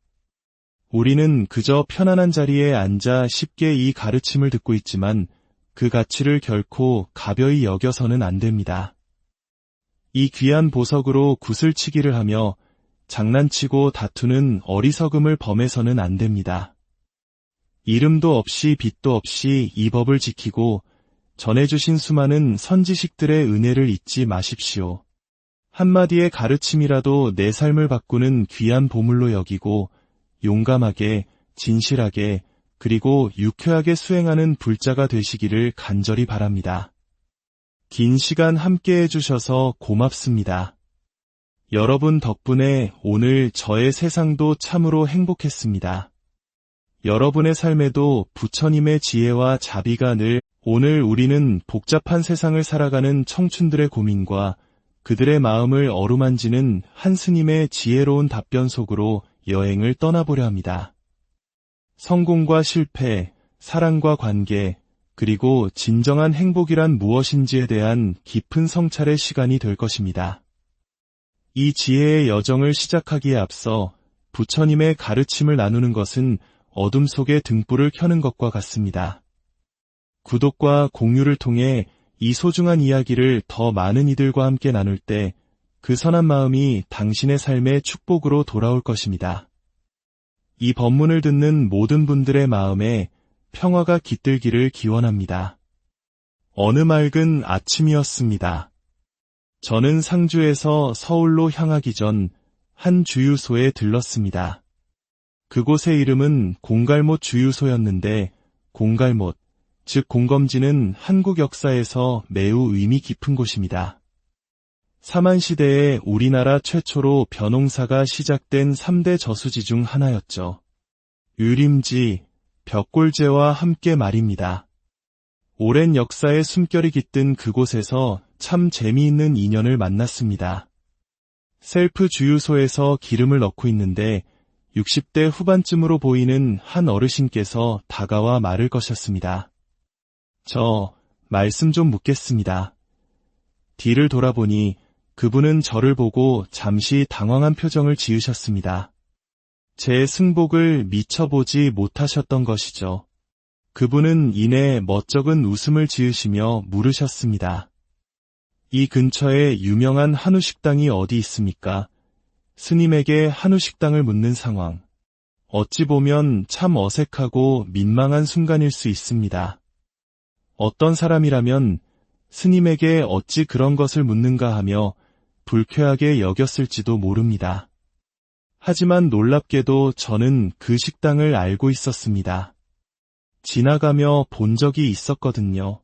우리는 그저 편안한 자리에 앉아 쉽게 이 가르침을 듣고 있지만 그 가치를 결코 가벼이 여겨서는 안 됩니다. 이 귀한 보석으로 구슬치기를 하며 장난치고 다투는 어리석음을 범해서는 안 됩니다. 이름도 없이 빛도 없이 이 법을 지키고 전해주신 수많은 선지식들의 은혜를 잊지 마십시오. 한마디의 가르침이라도 내 삶을 바꾸는 귀한 보물로 여기고 용감하게, 진실하게, 그리고 유쾌하게 수행하는 불자가 되시기를 간절히 바랍니다. 긴 시간 함께 해주셔서 고맙습니다. 여러분 덕분에 오늘 저의 세상도 참으로 행복했습니다. 여러분의 삶에도 부처님의 지혜와 자비가 늘 오늘 우리는 복잡한 세상을 살아가는 청춘들의 고민과 그들의 마음을 어루만지는 한 스님의 지혜로운 답변 속으로 여행을 떠나보려 합니다. 성공과 실패, 사랑과 관계, 그리고 진정한 행복이란 무엇인지에 대한 깊은 성찰의 시간이 될 것입니다. 이 지혜의 여정을 시작하기에 앞서 부처님의 가르침을 나누는 것은 어둠 속에 등불을 켜는 것과 같습니다. 구독과 공유를 통해 이 소중한 이야기를 더 많은 이들과 함께 나눌 때 그 선한 마음이 당신의 삶의 축복으로 돌아올 것입니다. 이 법문을 듣는 모든 분들의 마음에 평화가 깃들기를 기원합니다. 어느 맑은 아침이었습니다. 저는 상주에서 서울로 향하기 전 한 주유소에 들렀습니다. 그곳의 이름은 공갈못 주유소였는데 공갈못, 즉 공검지는 한국 역사에서 매우 의미 깊은 곳입니다. 사만시대에 우리나라 최초로 벼농사가 시작된 3대 저수지 중 하나였죠. 유림지, 벽골제와 함께 말입니다. 오랜 역사의 숨결이 깃든 그곳에서 참 재미있는 인연을 만났습니다. 셀프 주유소에서 기름을 넣고 있는데 60대 후반쯤으로 보이는 한 어르신께서 다가와 말을 거셨습니다. 저 말씀 좀 묻겠습니다. 뒤를 돌아보니 그분은 저를 보고 잠시 당황한 표정을 지으셨습니다. 제 승복을 미처 보지 못하셨던 것이죠. 그분은 이내 멋쩍은 웃음을 지으시며 물으셨습니다. 이 근처에 유명한 한우식당이 어디 있습니까? 스님에게 한우식당을 묻는 상황. 어찌 보면 참 어색하고 민망한 순간일 수 있습니다. 어떤 사람이라면 스님에게 어찌 그런 것을 묻는가 하며 불쾌하게 여겼을지도 모릅니다. 하지만 놀랍게도 저는 그 식당을 알고 있었습니다. 지나가며 본 적이 있었거든요.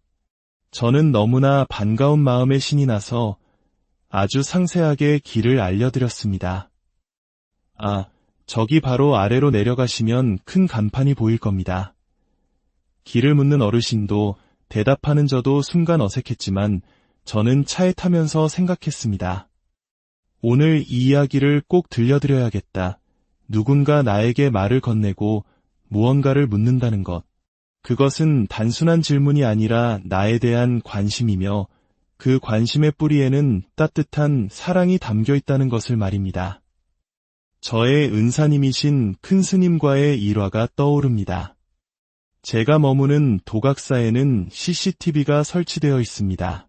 저는 너무나 반가운 마음에 신이 나서 아주 상세하게 길을 알려드렸습니다. 아, 저기 바로 아래로 내려가시면 큰 간판이 보일 겁니다. 길을 묻는 어르신도 대답하는 저도 순간 어색했지만 저는 차에 타면서 생각했습니다. 오늘 이 이야기를 꼭 들려드려야겠다. 누군가 나에게 말을 건네고 무언가를 묻는다는 것. 그것은 단순한 질문이 아니라 나에 대한 관심이며 그 관심의 뿌리에는 따뜻한 사랑이 담겨 있다는 것을 말입니다. 저의 은사님이신 큰 스님과의 일화가 떠오릅니다. 제가 머무는 도각사에는 CCTV가 설치되어 있습니다.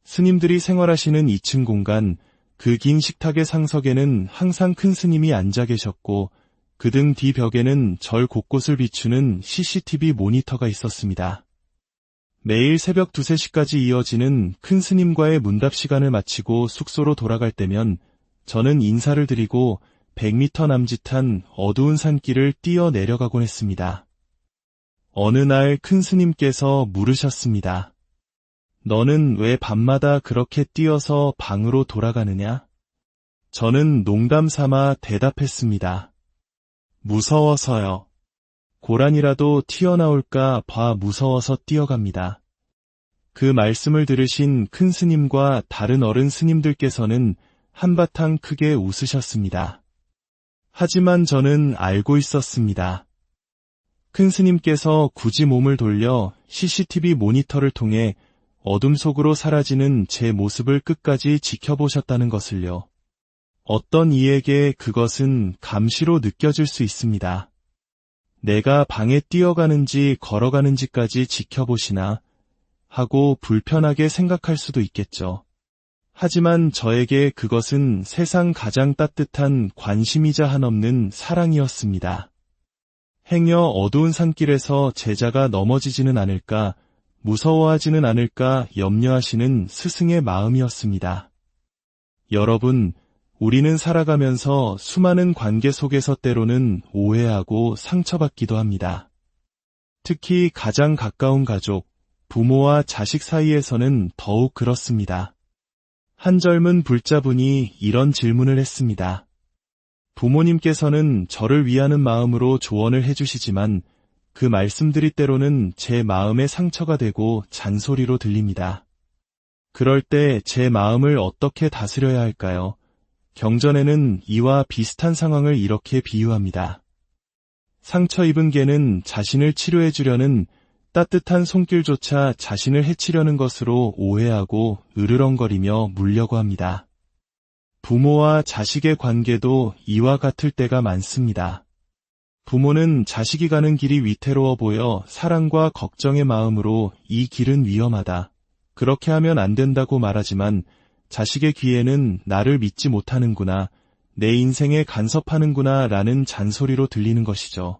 스님들이 생활하시는 2층 공간, 그 긴 식탁의 상석에는 항상 큰 스님이 앉아 계셨고 그 등 뒤 벽에는 절 곳곳을 비추는 CCTV 모니터가 있었습니다. 매일 새벽 2, 3시까지 이어지는 큰 스님과의 문답 시간을 마치고 숙소로 돌아갈 때면 저는 인사를 드리고 100m 남짓한 어두운 산길을 뛰어 내려가곤 했습니다. 어느 날 큰 스님께서 물으셨습니다. 너는 왜 밤마다 그렇게 뛰어서 방으로 돌아가느냐? 저는 농담 삼아 대답했습니다. 무서워서요. 고란이라도 튀어나올까 봐 무서워서 뛰어갑니다. 그 말씀을 들으신 큰 스님과 다른 어른 스님들께서는 한바탕 크게 웃으셨습니다. 하지만 저는 알고 있었습니다. 큰 스님께서 굳이 몸을 돌려 CCTV 모니터를 통해 어둠 속으로 사라지는 제 모습을 끝까지 지켜보셨다는 것을요. 어떤 이에게 그것은 감시로 느껴질 수 있습니다. 내가 방에 뛰어가는지 걸어가는지까지 지켜보시나 하고 불편하게 생각할 수도 있겠죠. 하지만 저에게 그것은 세상 가장 따뜻한 관심이자 한없는 사랑이었습니다. 행여 어두운 산길에서 제자가 넘어지지는 않을까, 무서워하지는 않을까 염려하시는 스승의 마음이었습니다. 여러분, 우리는 살아가면서 수많은 관계 속에서 때로는 오해하고 상처받기도 합니다. 특히 가장 가까운 가족, 부모와 자식 사이에서는 더욱 그렇습니다. 한 젊은 불자분이 이런 질문을 했습니다. 부모님께서는 저를 위하는 마음으로 조언을 해주시지만 그 말씀들이 때로는 제 마음에 상처가 되고 잔소리로 들립니다. 그럴 때 제 마음을 어떻게 다스려야 할까요? 경전에는 이와 비슷한 상황을 이렇게 비유합니다. 상처 입은 개는 자신을 치료해 주려는 따뜻한 손길조차 자신을 해치려는 것으로 오해하고 으르렁거리며 물려고 합니다. 부모와 자식의 관계도 이와 같을 때가 많습니다. 부모는 자식이 가는 길이 위태로워 보여 사랑과 걱정의 마음으로 이 길은 위험하다, 그렇게 하면 안 된다고 말하지만 자식의 귀에는 나를 믿지 못하는구나, 내 인생에 간섭하는구나 라는 잔소리로 들리는 것이죠.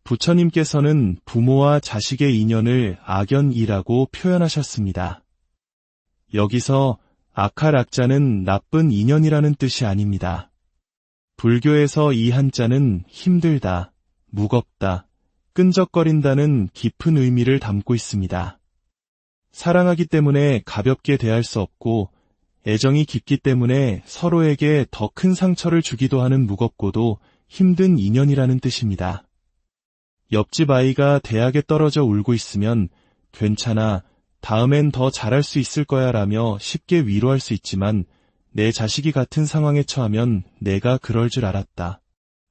부처님께서는 부모와 자식의 인연을 악연이라고 표현하셨습니다. 여기서 악할 악자는 나쁜 인연이라는 뜻이 아닙니다. 불교에서 이 한자는 힘들다, 무겁다, 끈적거린다는 깊은 의미를 담고 있습니다. 사랑하기 때문에 가볍게 대할 수 없고 애정이 깊기 때문에 서로에게 더 큰 상처를 주기도 하는 무겁고도 힘든 인연이라는 뜻입니다. 옆집 아이가 대학에 떨어져 울고 있으면 괜찮아, 다음엔 더 잘할 수 있을 거야 라며 쉽게 위로할 수 있지만 내 자식이 같은 상황에 처하면 내가 그럴 줄 알았다,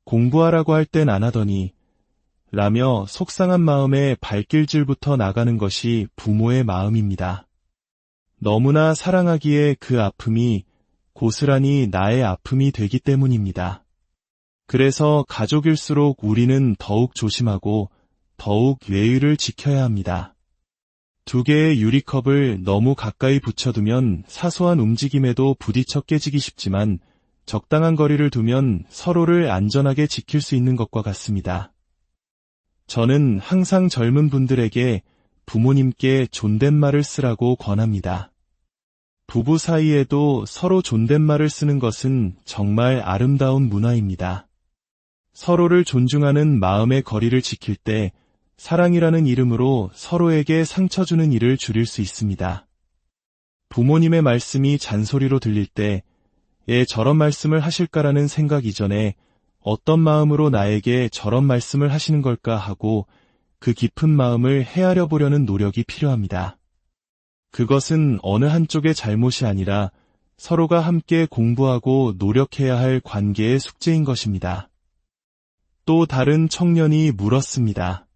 공부하라고 할 땐 안 하더니 라며 속상한 마음에 발길질부터 나가는 것이 부모의 마음입니다. 너무나 사랑하기에 그 아픔이 고스란히 나의 아픔이 되기 때문입니다. 그래서 가족일수록 우리는 더욱 조심하고 더욱 예의를 지켜야 합니다. 두 개의 유리컵을 너무 가까이 붙여두면 사소한 움직임에도 부딪혀 깨지기 쉽지만 적당한 거리를 두면 서로를 안전하게 지킬 수 있는 것과 같습니다. 저는 항상 젊은 분들에게 부모님께 존댓말을 쓰라고 권합니다. 부부 사이에도 서로 존댓말을 쓰는 것은 정말 아름다운 문화입니다. 서로를 존중하는 마음의 거리를 지킬 때 사랑이라는 이름으로 서로에게 상처 주는 일을 줄일 수 있습니다. 부모님의 말씀이 잔소리로 들릴 때 저런 말씀을 하실까라는 생각 이전에 어떤 마음으로 나에게 저런 말씀을 하시는 걸까 하고 그 깊은 마음을 헤아려 보려는 노력이 필요합니다. 그것은 어느 한쪽의 잘못이 아니라 서로가 함께 공부하고 노력해야 할 관계의 숙제인 것입니다. 또 다른 청년이 물었습니다.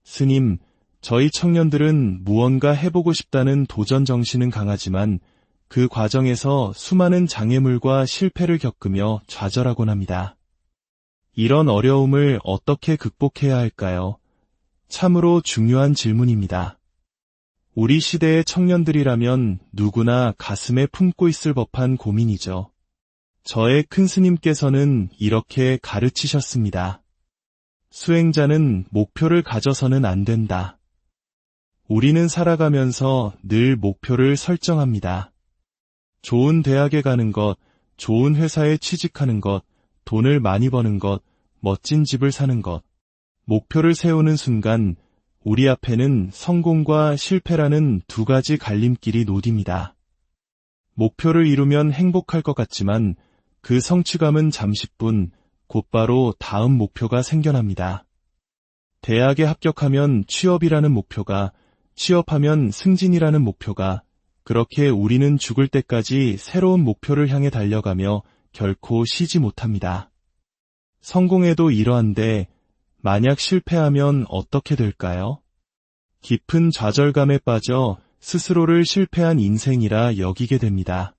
스님, 저희 청년들은 무언가 해보고 싶다는 도전 정신은 강하지만 그 과정에서 수많은 장애물과 실패를 겪으며 좌절하곤 합니다. 이런 어려움을 어떻게 극복해야 할까요? 참으로 중요한 질문입니다. 우리 시대의 청년들이라면 누구나 가슴에 품고 있을 법한 고민이죠. 저의 큰 스님께서는 이렇게 가르치셨습니다. 수행자는 목표를 가져서는 안 된다. 우리는 살아가면서 늘 목표를 설정합니다. 좋은 대학에 가는 것, 좋은 회사에 취직하는 것, 돈을 많이 버는 것, 멋진 집을 사는 것. 목표를 세우는 순간 우리 앞에는 성공과 실패라는 두 가지 갈림길이 노딥니다. 목표를 이루면 행복할 것 같지만 그 성취감은 잠시뿐 곧바로 다음 목표가 생겨납니다. 대학에 합격하면 취업이라는 목표가, 취업하면 승진이라는 목표가, 그렇게 우리는 죽을 때까지 새로운 목표를 향해 달려가며 결코 쉬지 못합니다. 성공에도 이러한데 만약 실패하면 어떻게 될까요? 깊은 좌절감에 빠져 스스로를 실패한 인생이라 여기게 됩니다.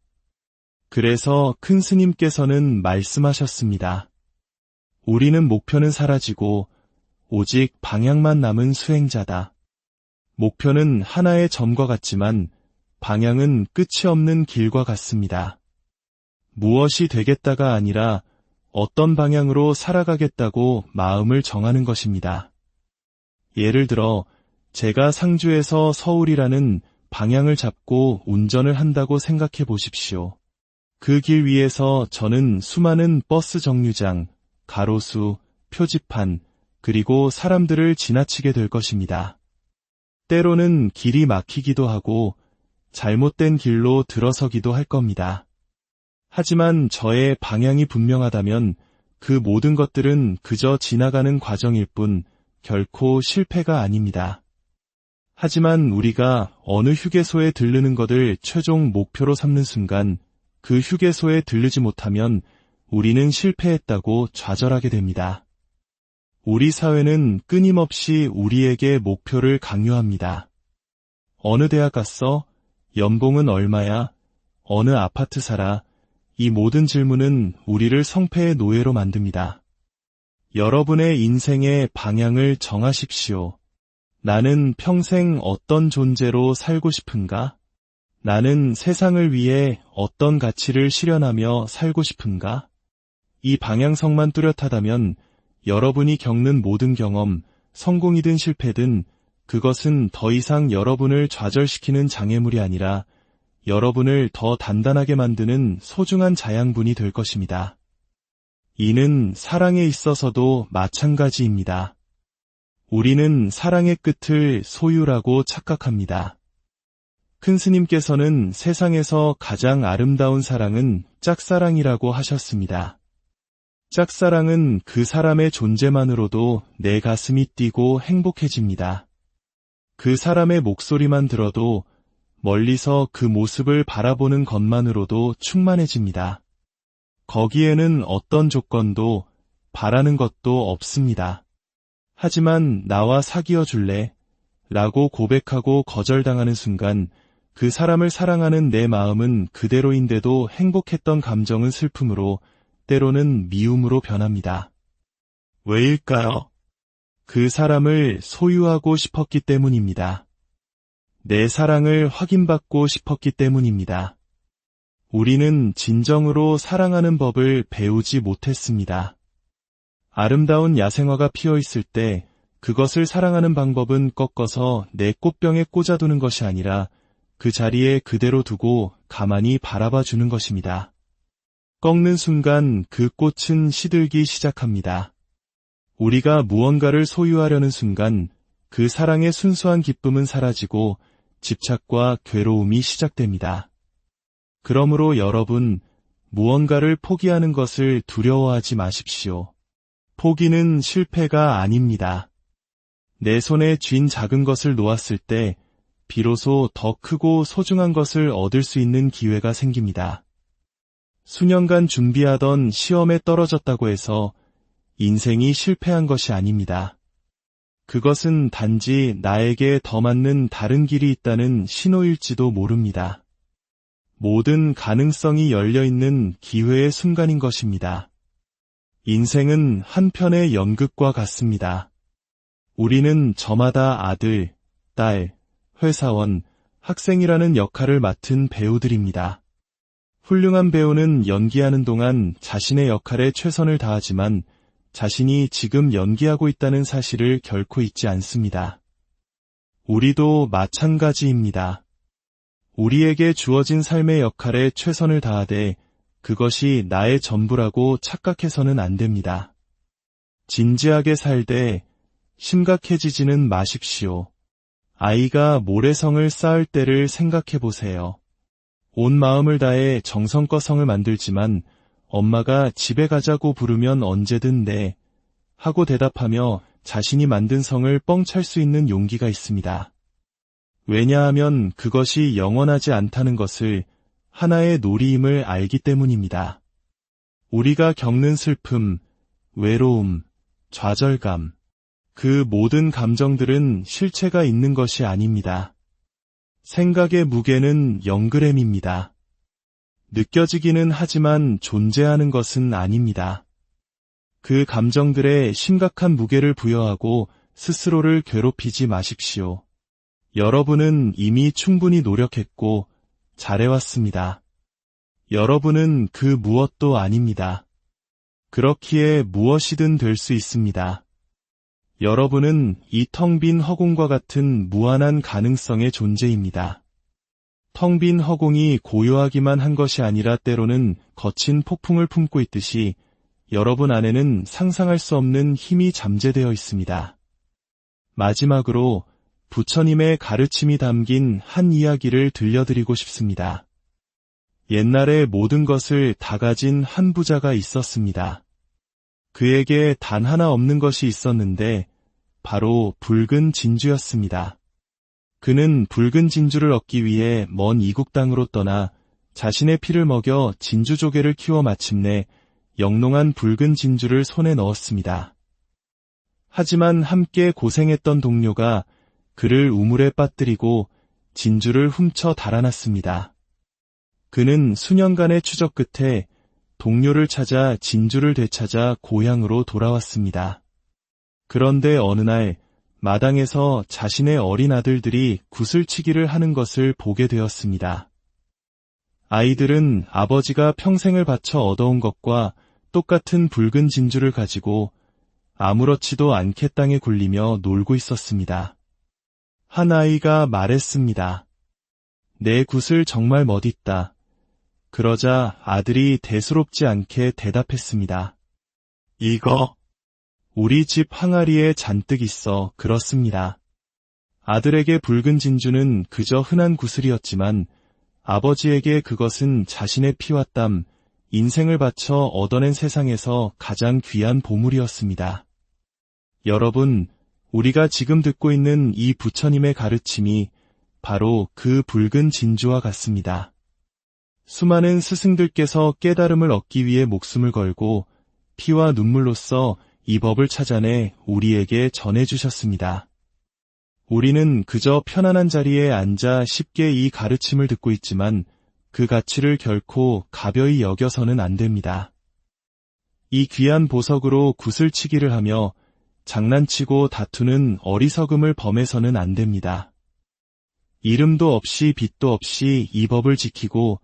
그래서 큰 스님께서는 말씀하셨습니다. 우리는 목표는 사라지고 오직 방향만 남은 수행자다. 목표는 하나의 점과 같지만 방향은 끝이 없는 길과 같습니다. 무엇이 되겠다가 아니라 어떤 방향으로 살아가겠다고 마음을 정하는 것입니다. 예를 들어 제가 상주에서 서울이라는 방향을 잡고 운전을 한다고 생각해 보십시오. 그 길 위에서 저는 수많은 버스 정류장, 가로수, 표지판, 그리고 사람들을 지나치게 될 것입니다. 때로는 길이 막히기도 하고 잘못된 길로 들어서기도 할 겁니다. 하지만 저의 방향이 분명하다면 그 모든 것들은 그저 지나가는 과정일 뿐 결코 실패가 아닙니다. 하지만 우리가 어느 휴게소에 들르는 것을 최종 목표로 삼는 순간 그 휴게소에 들르지 못하면 우리는 실패했다고 좌절하게 됩니다. 우리 사회는 끊임없이 우리에게 목표를 강요합니다. 어느 대학 갔어? 연봉은 얼마야? 어느 아파트 살아? 이 모든 질문은 우리를 성패의 노예로 만듭니다. 여러분의 인생의 방향을 정하십시오. 나는 평생 어떤 존재로 살고 싶은가? 나는 세상을 위해 어떤 가치를 실현하며 살고 싶은가? 이 방향성만 뚜렷하다면 여러분이 겪는 모든 경험, 성공이든 실패든 그것은 더 이상 여러분을 좌절시키는 장애물이 아니라 여러분을 더 단단하게 만드는 소중한 자양분이 될 것입니다. 이는 사랑에 있어서도 마찬가지입니다. 우리는 사랑의 끝을 소유라고 착각합니다. 큰 스님께서는 세상에서 가장 아름다운 사랑은 짝사랑이라고 하셨습니다. 짝사랑은 그 사람의 존재만으로도 내 가슴이 뛰고 행복해집니다. 그 사람의 목소리만 들어도 멀리서 그 모습을 바라보는 것만으로도 충만해집니다. 거기에는 어떤 조건도 바라는 것도 없습니다. 하지만 나와 사귀어 줄래? 라고 고백하고 거절당하는 순간 그 사람을 사랑하는 내 마음은 그대로인데도 행복했던 감정은 슬픔으로 때로는 미움으로 변합니다. 왜일까요? 그 사람을 소유하고 싶었기 때문입니다. 내 사랑을 확인받고 싶었기 때문입니다. 우리는 진정으로 사랑하는 법을 배우지 못했습니다. 아름다운 야생화가 피어 있을 때 그것을 사랑하는 방법은 꺾어서 내 꽃병에 꽂아두는 것이 아니라 그 자리에 그대로 두고 가만히 바라봐 주는 것입니다. 꺾는 순간 그 꽃은 시들기 시작합니다. 우리가 무언가를 소유하려는 순간 그 사랑의 순수한 기쁨은 사라지고 집착과 괴로움이 시작됩니다. 그러므로 여러분, 무언가를 포기하는 것을 두려워하지 마십시오. 포기는 실패가 아닙니다. 내 손에 쥔 작은 것을 놓았을 때 비로소 더 크고 소중한 것을 얻을 수 있는 기회가 생깁니다. 수년간 준비하던 시험에 떨어졌다고 해서 인생이 실패한 것이 아닙니다. 그것은 단지 나에게 더 맞는 다른 길이 있다는 신호일지도 모릅니다. 모든 가능성이 열려있는 기회의 순간인 것입니다. 인생은 한 편의 연극과 같습니다. 우리는 저마다 아들, 딸, 회사원, 학생이라는 역할을 맡은 배우들입니다. 훌륭한 배우는 연기하는 동안 자신의 역할에 최선을 다하지만 자신이 지금 연기하고 있다는 사실을 결코 잊지 않습니다. 우리도 마찬가지입니다. 우리에게 주어진 삶의 역할에 최선을 다하되 그것이 나의 전부라고 착각해서는 안 됩니다. 진지하게 살되 심각해지지는 마십시오. 아이가 모래성을 쌓을 때를 생각해 보세요. 온 마음을 다해 정성껏 성을 만들지만 엄마가 집에 가자고 부르면 언제든 네 하고 대답하며 자신이 만든 성을 뻥 찰 수 있는 용기가 있습니다. 왜냐하면 그것이 영원하지 않다는 것을 하나의 놀이임을 알기 때문입니다. 우리가 겪는 슬픔, 외로움, 좌절감, 그 모든 감정들은 실체가 있는 것이 아닙니다. 생각의 무게는 0g입니다. 느껴지기는 하지만 존재하는 것은 아닙니다. 그 감정들에 심각한 무게를 부여하고 스스로를 괴롭히지 마십시오. 여러분은 이미 충분히 노력했고 잘해왔습니다. 여러분은 그 무엇도 아닙니다. 그렇기에 무엇이든 될 수 있습니다. 여러분은 이 텅 빈 허공과 같은 무한한 가능성의 존재입니다. 텅 빈 허공이 고요하기만 한 것이 아니라 때로는 거친 폭풍을 품고 있듯이 여러분 안에는 상상할 수 없는 힘이 잠재되어 있습니다. 마지막으로 부처님의 가르침이 담긴 한 이야기를 들려드리고 싶습니다. 옛날에 모든 것을 다 가진 한 부자가 있었습니다. 그에게 단 하나 없는 것이 있었는데 바로 붉은 진주였습니다. 그는 붉은 진주를 얻기 위해 먼 이국 땅으로 떠나 자신의 피를 먹여 진주조개를 키워 마침내 영롱한 붉은 진주를 손에 넣었습니다. 하지만 함께 고생했던 동료가 그를 우물에 빠뜨리고 진주를 훔쳐 달아났습니다. 그는 수년간의 추적 끝에 동료를 찾아 진주를 되찾아 고향으로 돌아왔습니다. 그런데 어느 날 마당에서 자신의 어린 아들들이 구슬치기를 하는 것을 보게 되었습니다. 아이들은 아버지가 평생을 바쳐 얻어온 것과 똑같은 붉은 진주를 가지고 아무렇지도 않게 땅에 굴리며 놀고 있었습니다. 한 아이가 말했습니다. 내 굿을 정말 멋있다. 그러자 아들이 대수롭지 않게 대답했습니다. 이거 우리 집 항아리에 잔뜩 있어 그렇습니다. 아들에게 붉은 진주는 그저 흔한 구슬이었지만 아버지에게 그것은 자신의 피와 땀, 인생을 바쳐 얻어낸 세상에서 가장 귀한 보물이었습니다. 여러분, 우리가 지금 듣고 있는 이 부처님의 가르침이 바로 그 붉은 진주와 같습니다. 수많은 스승들께서 깨달음을 얻기 위해 목숨을 걸고 피와 눈물로써 이 법을 찾아내 우리에게 전해주셨습니다. 우리는 그저 편안한 자리에 앉아 쉽게 이 가르침을 듣고 있지만 그 가치를 결코 가벼이 여겨서는 안 됩니다. 이 귀한 보석으로 구슬치기를 하며 장난치고 다투는 어리석음을 범해서는 안 됩니다. 이름도 없이 빛도 없이 이 법을 지키고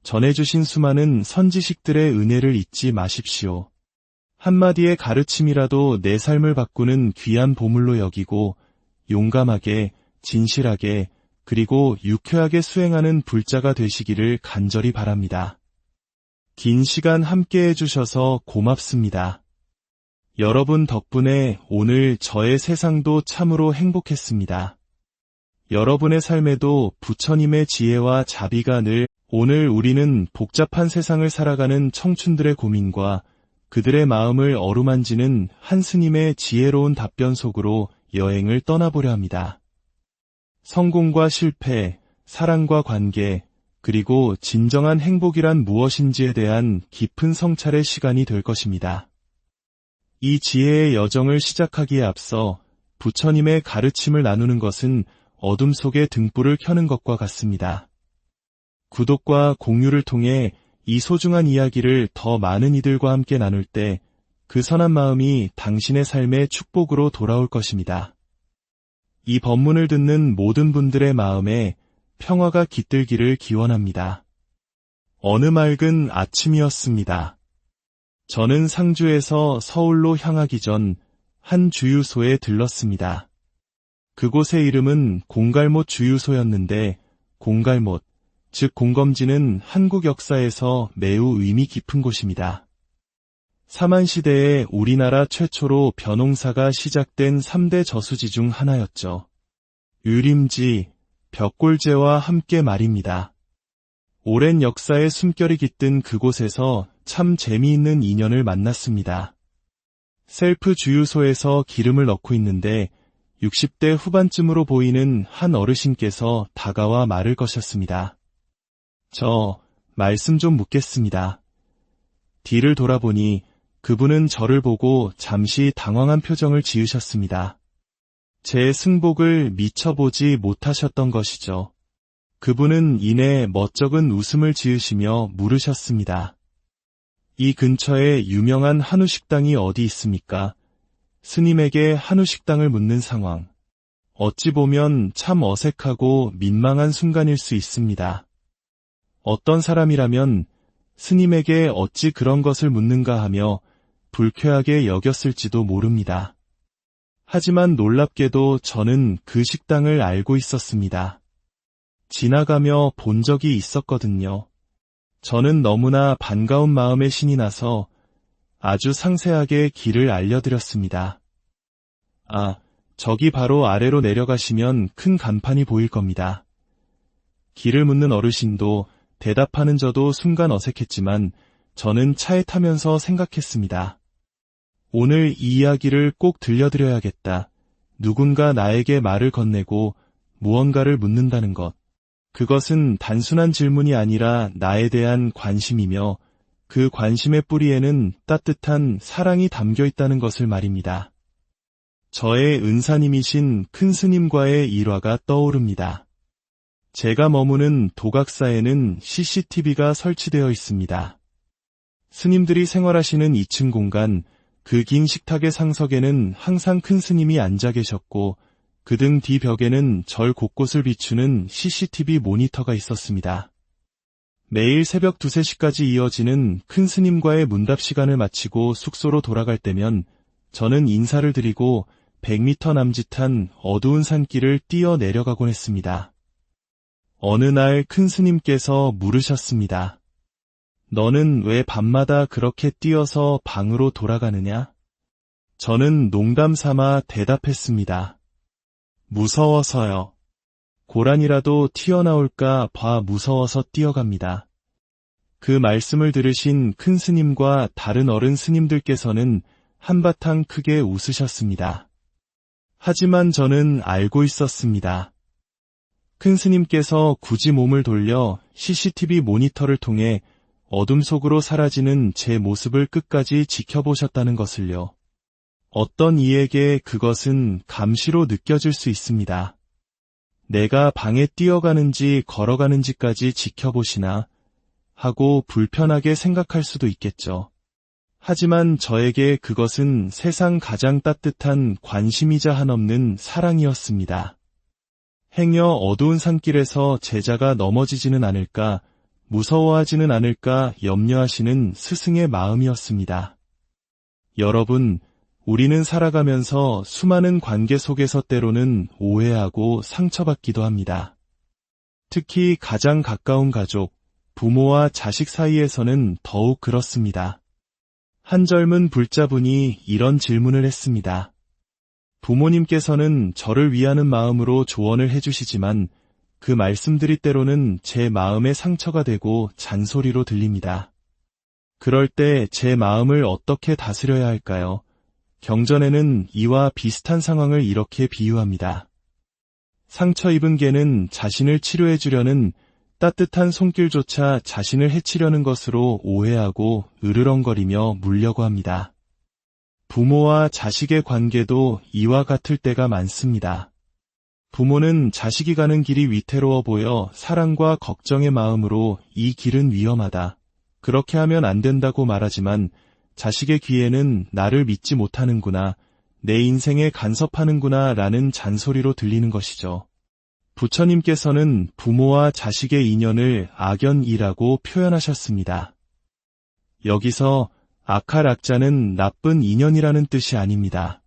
전해주신 수많은 선지식들의 은혜를 잊지 마십시오. 한마디의 가르침이라도 내 삶을 바꾸는 귀한 보물로 여기고 용감하게, 진실하게, 그리고 유쾌하게 수행하는 불자가 되시기를 간절히 바랍니다. 긴 시간 함께 해주셔서 고맙습니다. 여러분 덕분에 오늘 저의 세상도 참으로 행복했습니다. 여러분의 삶에도 부처님의 지혜와 자비가 늘 오늘 우리는 복잡한 세상을 살아가는 청춘들의 고민과 그들의 마음을 어루만지는 한 스님의 지혜로운 답변 속으로 여행을 떠나보려 합니다. 성공과 실패, 사랑과 관계, 그리고 진정한 행복이란 무엇인지에 대한 깊은 성찰의 시간이 될 것입니다. 이 지혜의 여정을 시작하기에 앞서 부처님의 가르침을 나누는 것은 어둠 속에 등불을 켜는 것과 같습니다. 구독과 공유를 통해 이 소중한 이야기를 더 많은 이들과 함께 나눌 때 그 선한 마음이 당신의 삶의 축복으로 돌아올 것입니다. 이 법문을 듣는 모든 분들의 마음에 평화가 깃들기를 기원합니다. 어느 맑은 아침이었습니다. 저는 상주에서 서울로 향하기 전 한 주유소에 들렀습니다. 그곳의 이름은 공갈못 주유소였는데 공갈못, 즉 공검지는 한국 역사에서 매우 의미 깊은 곳입니다. 사만시대에 우리나라 최초로 벼농사가 시작된 3대 저수지 중 하나였죠. 유림지, 벽골제와 함께 말입니다. 오랜 역사의 숨결이 깃든 그곳에서 참 재미있는 인연을 만났습니다. 셀프 주유소에서 기름을 넣고 있는데 60대 후반쯤으로 보이는 한 어르신께서 다가와 말을 거셨습니다. 저 말씀 좀 묻겠습니다. 뒤를 돌아보니 그분은 저를 보고 잠시 당황한 표정을 지으셨습니다. 제 승복을 미처 보지 못하셨던 것이죠. 그분은 이내 멋쩍은 웃음을 지으시며 물으셨습니다. 이 근처에 유명한 한우식당이 어디 있습니까? 스님에게 한우식당을 묻는 상황. 어찌 보면 참 어색하고 민망한 순간일 수 있습니다. 어떤 사람이라면 스님에게 어찌 그런 것을 묻는가 하며 불쾌하게 여겼을지도 모릅니다. 하지만 놀랍게도 저는 그 식당을 알고 있었습니다. 지나가며 본 적이 있었거든요. 저는 너무나 반가운 마음에 신이 나서 아주 상세하게 길을 알려드렸습니다. 아, 저기 바로 아래로 내려가시면 큰 간판이 보일 겁니다. 길을 묻는 어르신도 대답하는 저도 순간 어색했지만 저는 차에 타면서 생각했습니다. 오늘 이 이야기를 꼭 들려드려야겠다. 누군가 나에게 말을 건네고 무언가를 묻는다는 것. 그것은 단순한 질문이 아니라 나에 대한 관심이며 그 관심의 뿌리에는 따뜻한 사랑이 담겨 있다는 것을 말입니다. 저의 은사님이신 큰 스님과의 일화가 떠오릅니다. 제가 머무는 도각사에는 CCTV가 설치되어 있습니다. 스님들이 생활하시는 2층 공간, 그 긴 식탁의 상석에는 항상 큰 스님이 앉아 계셨고 그 등 뒤 벽에는 절 곳곳을 비추는 CCTV 모니터가 있었습니다. 매일 새벽 2, 3시까지 이어지는 큰 스님과의 문답 시간을 마치고 숙소로 돌아갈 때면 저는 인사를 드리고 100m 남짓한 어두운 산길을 뛰어 내려가곤 했습니다. 어느 날 큰 스님께서 물으셨습니다. 너는 왜 밤마다 그렇게 뛰어서 방으로 돌아가느냐? 저는 농담 삼아 대답했습니다. 무서워서요. 고란이라도 튀어나올까 봐 무서워서 뛰어갑니다. 그 말씀을 들으신 큰 스님과 다른 어른 스님들께서는 한바탕 크게 웃으셨습니다. 하지만 저는 알고 있었습니다. 큰 스님께서 굳이 몸을 돌려 CCTV 모니터를 통해 어둠 속으로 사라지는 제 모습을 끝까지 지켜보셨다는 것을요. 어떤 이에게 그것은 감시로 느껴질 수 있습니다. 내가 방에 뛰어가는지 걸어가는지까지 지켜보시나 하고 불편하게 생각할 수도 있겠죠. 하지만 저에게 그것은 세상 가장 따뜻한 관심이자 한없는 사랑이었습니다. 행여 어두운 산길에서 제자가 넘어지지는 않을까, 무서워하지는 않을까 염려하시는 스승의 마음이었습니다. 여러분, 우리는 살아가면서 수많은 관계 속에서 때로는 오해하고 상처받기도 합니다. 특히 가장 가까운 가족, 부모와 자식 사이에서는 더욱 그렇습니다. 한 젊은 불자분이 이런 질문을 했습니다. 부모님께서는 저를 위하는 마음으로 조언을 해주시지만 그 말씀들이 때로는 제 마음에 상처가 되고 잔소리로 들립니다. 그럴 때 제 마음을 어떻게 다스려야 할까요? 경전에는 이와 비슷한 상황을 이렇게 비유합니다. 상처 입은 개는 자신을 치료해 주려는 따뜻한 손길조차 자신을 해치려는 것으로 오해하고 으르렁거리며 물려고 합니다. 부모와 자식의 관계도 이와 같을 때가 많습니다. 부모는 자식이 가는 길이 위태로워 보여 사랑과 걱정의 마음으로 이 길은 위험하다, 그렇게 하면 안 된다고 말하지만 자식의 귀에는 나를 믿지 못하는구나, 내 인생에 간섭하는구나 라는 잔소리로 들리는 것이죠. 부처님께서는 부모와 자식의 인연을 악연이라고 표현하셨습니다. 여기서 악할 악자는 나쁜 인연이라는 뜻이 아닙니다.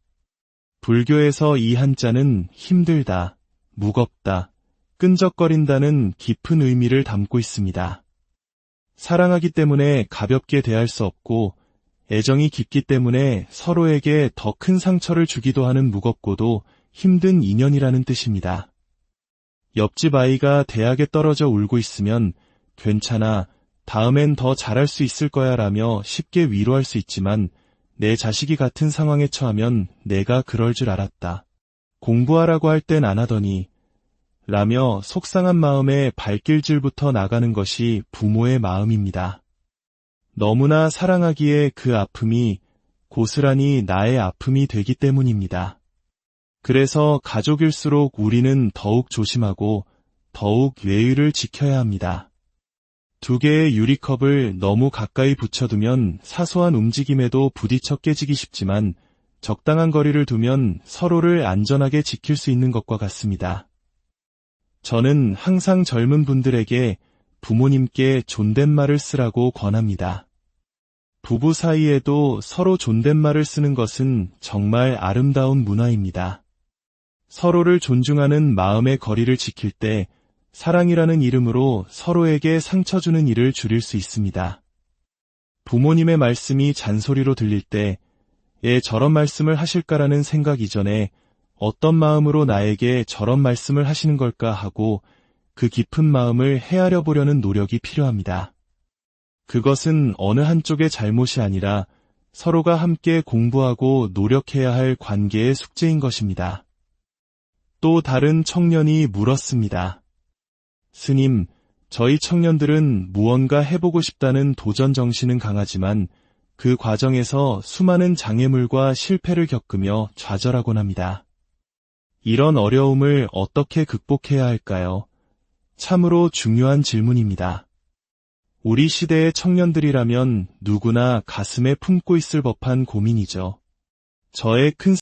불교에서 이 한자는 힘들다, 무겁다, 끈적거린다는 깊은 의미를 담고 있습니다. 사랑하기 때문에 가볍게 대할 수 없고 애정이 깊기 때문에 서로에게 더 큰 상처를 주기도 하는 무겁고도 힘든 인연이라는 뜻입니다. 옆집 아이가 대학에 떨어져 울고 있으면 괜찮아, 다음엔 더 잘할 수 있을 거야 라며 쉽게 위로할 수 있지만 내 자식이 같은 상황에 처하면 내가 그럴 줄 알았다, 공부하라고 할 땐 안 하더니 라며 속상한 마음에 발길질부터 나가는 것이 부모의 마음입니다. 너무나 사랑하기에 그 아픔이 고스란히 나의 아픔이 되기 때문입니다. 그래서 가족일수록 우리는 더욱 조심하고 더욱 예의를 지켜야 합니다. 두 개의 유리컵을 너무 가까이 붙여두면 사소한 움직임에도 부딪혀 깨지기 쉽지만 적당한 거리를 두면 서로를 안전하게 지킬 수 있는 것과 같습니다. 저는 항상 젊은 분들에게 부모님께 존댓말을 쓰라고 권합니다. 부부 사이에도 서로 존댓말을 쓰는 것은 정말 아름다운 문화입니다. 서로를 존중하는 마음의 거리를 지킬 때 사랑이라는 이름으로 서로에게 상처 주는 일을 줄일 수 있습니다. 부모님의 말씀이 잔소리로 들릴 때 저런 말씀을 하실까라는 생각 이전에 어떤 마음으로 나에게 저런 말씀을 하시는 걸까 하고 그 깊은 마음을 헤아려 보려는 노력이 필요합니다. 그것은 어느 한쪽의 잘못이 아니라 서로가 함께 공부하고 노력해야 할 관계의 숙제인 것입니다. 또 다른 청년이 물었습니다. 스님, 저희 청년들은 무언가 해보고 싶다는 도전 정신은 강하지만 그 과정에서 수많은 장애물과 실패를 겪으며 좌절하곤 합니다. 이런 어려움을 어떻게 극복해야 할까요? 참으로 중요한 질문입니다. 우리 시대의 청년들이라면 누구나 가슴에 품고 있을 법한 고민이죠. 저의 큰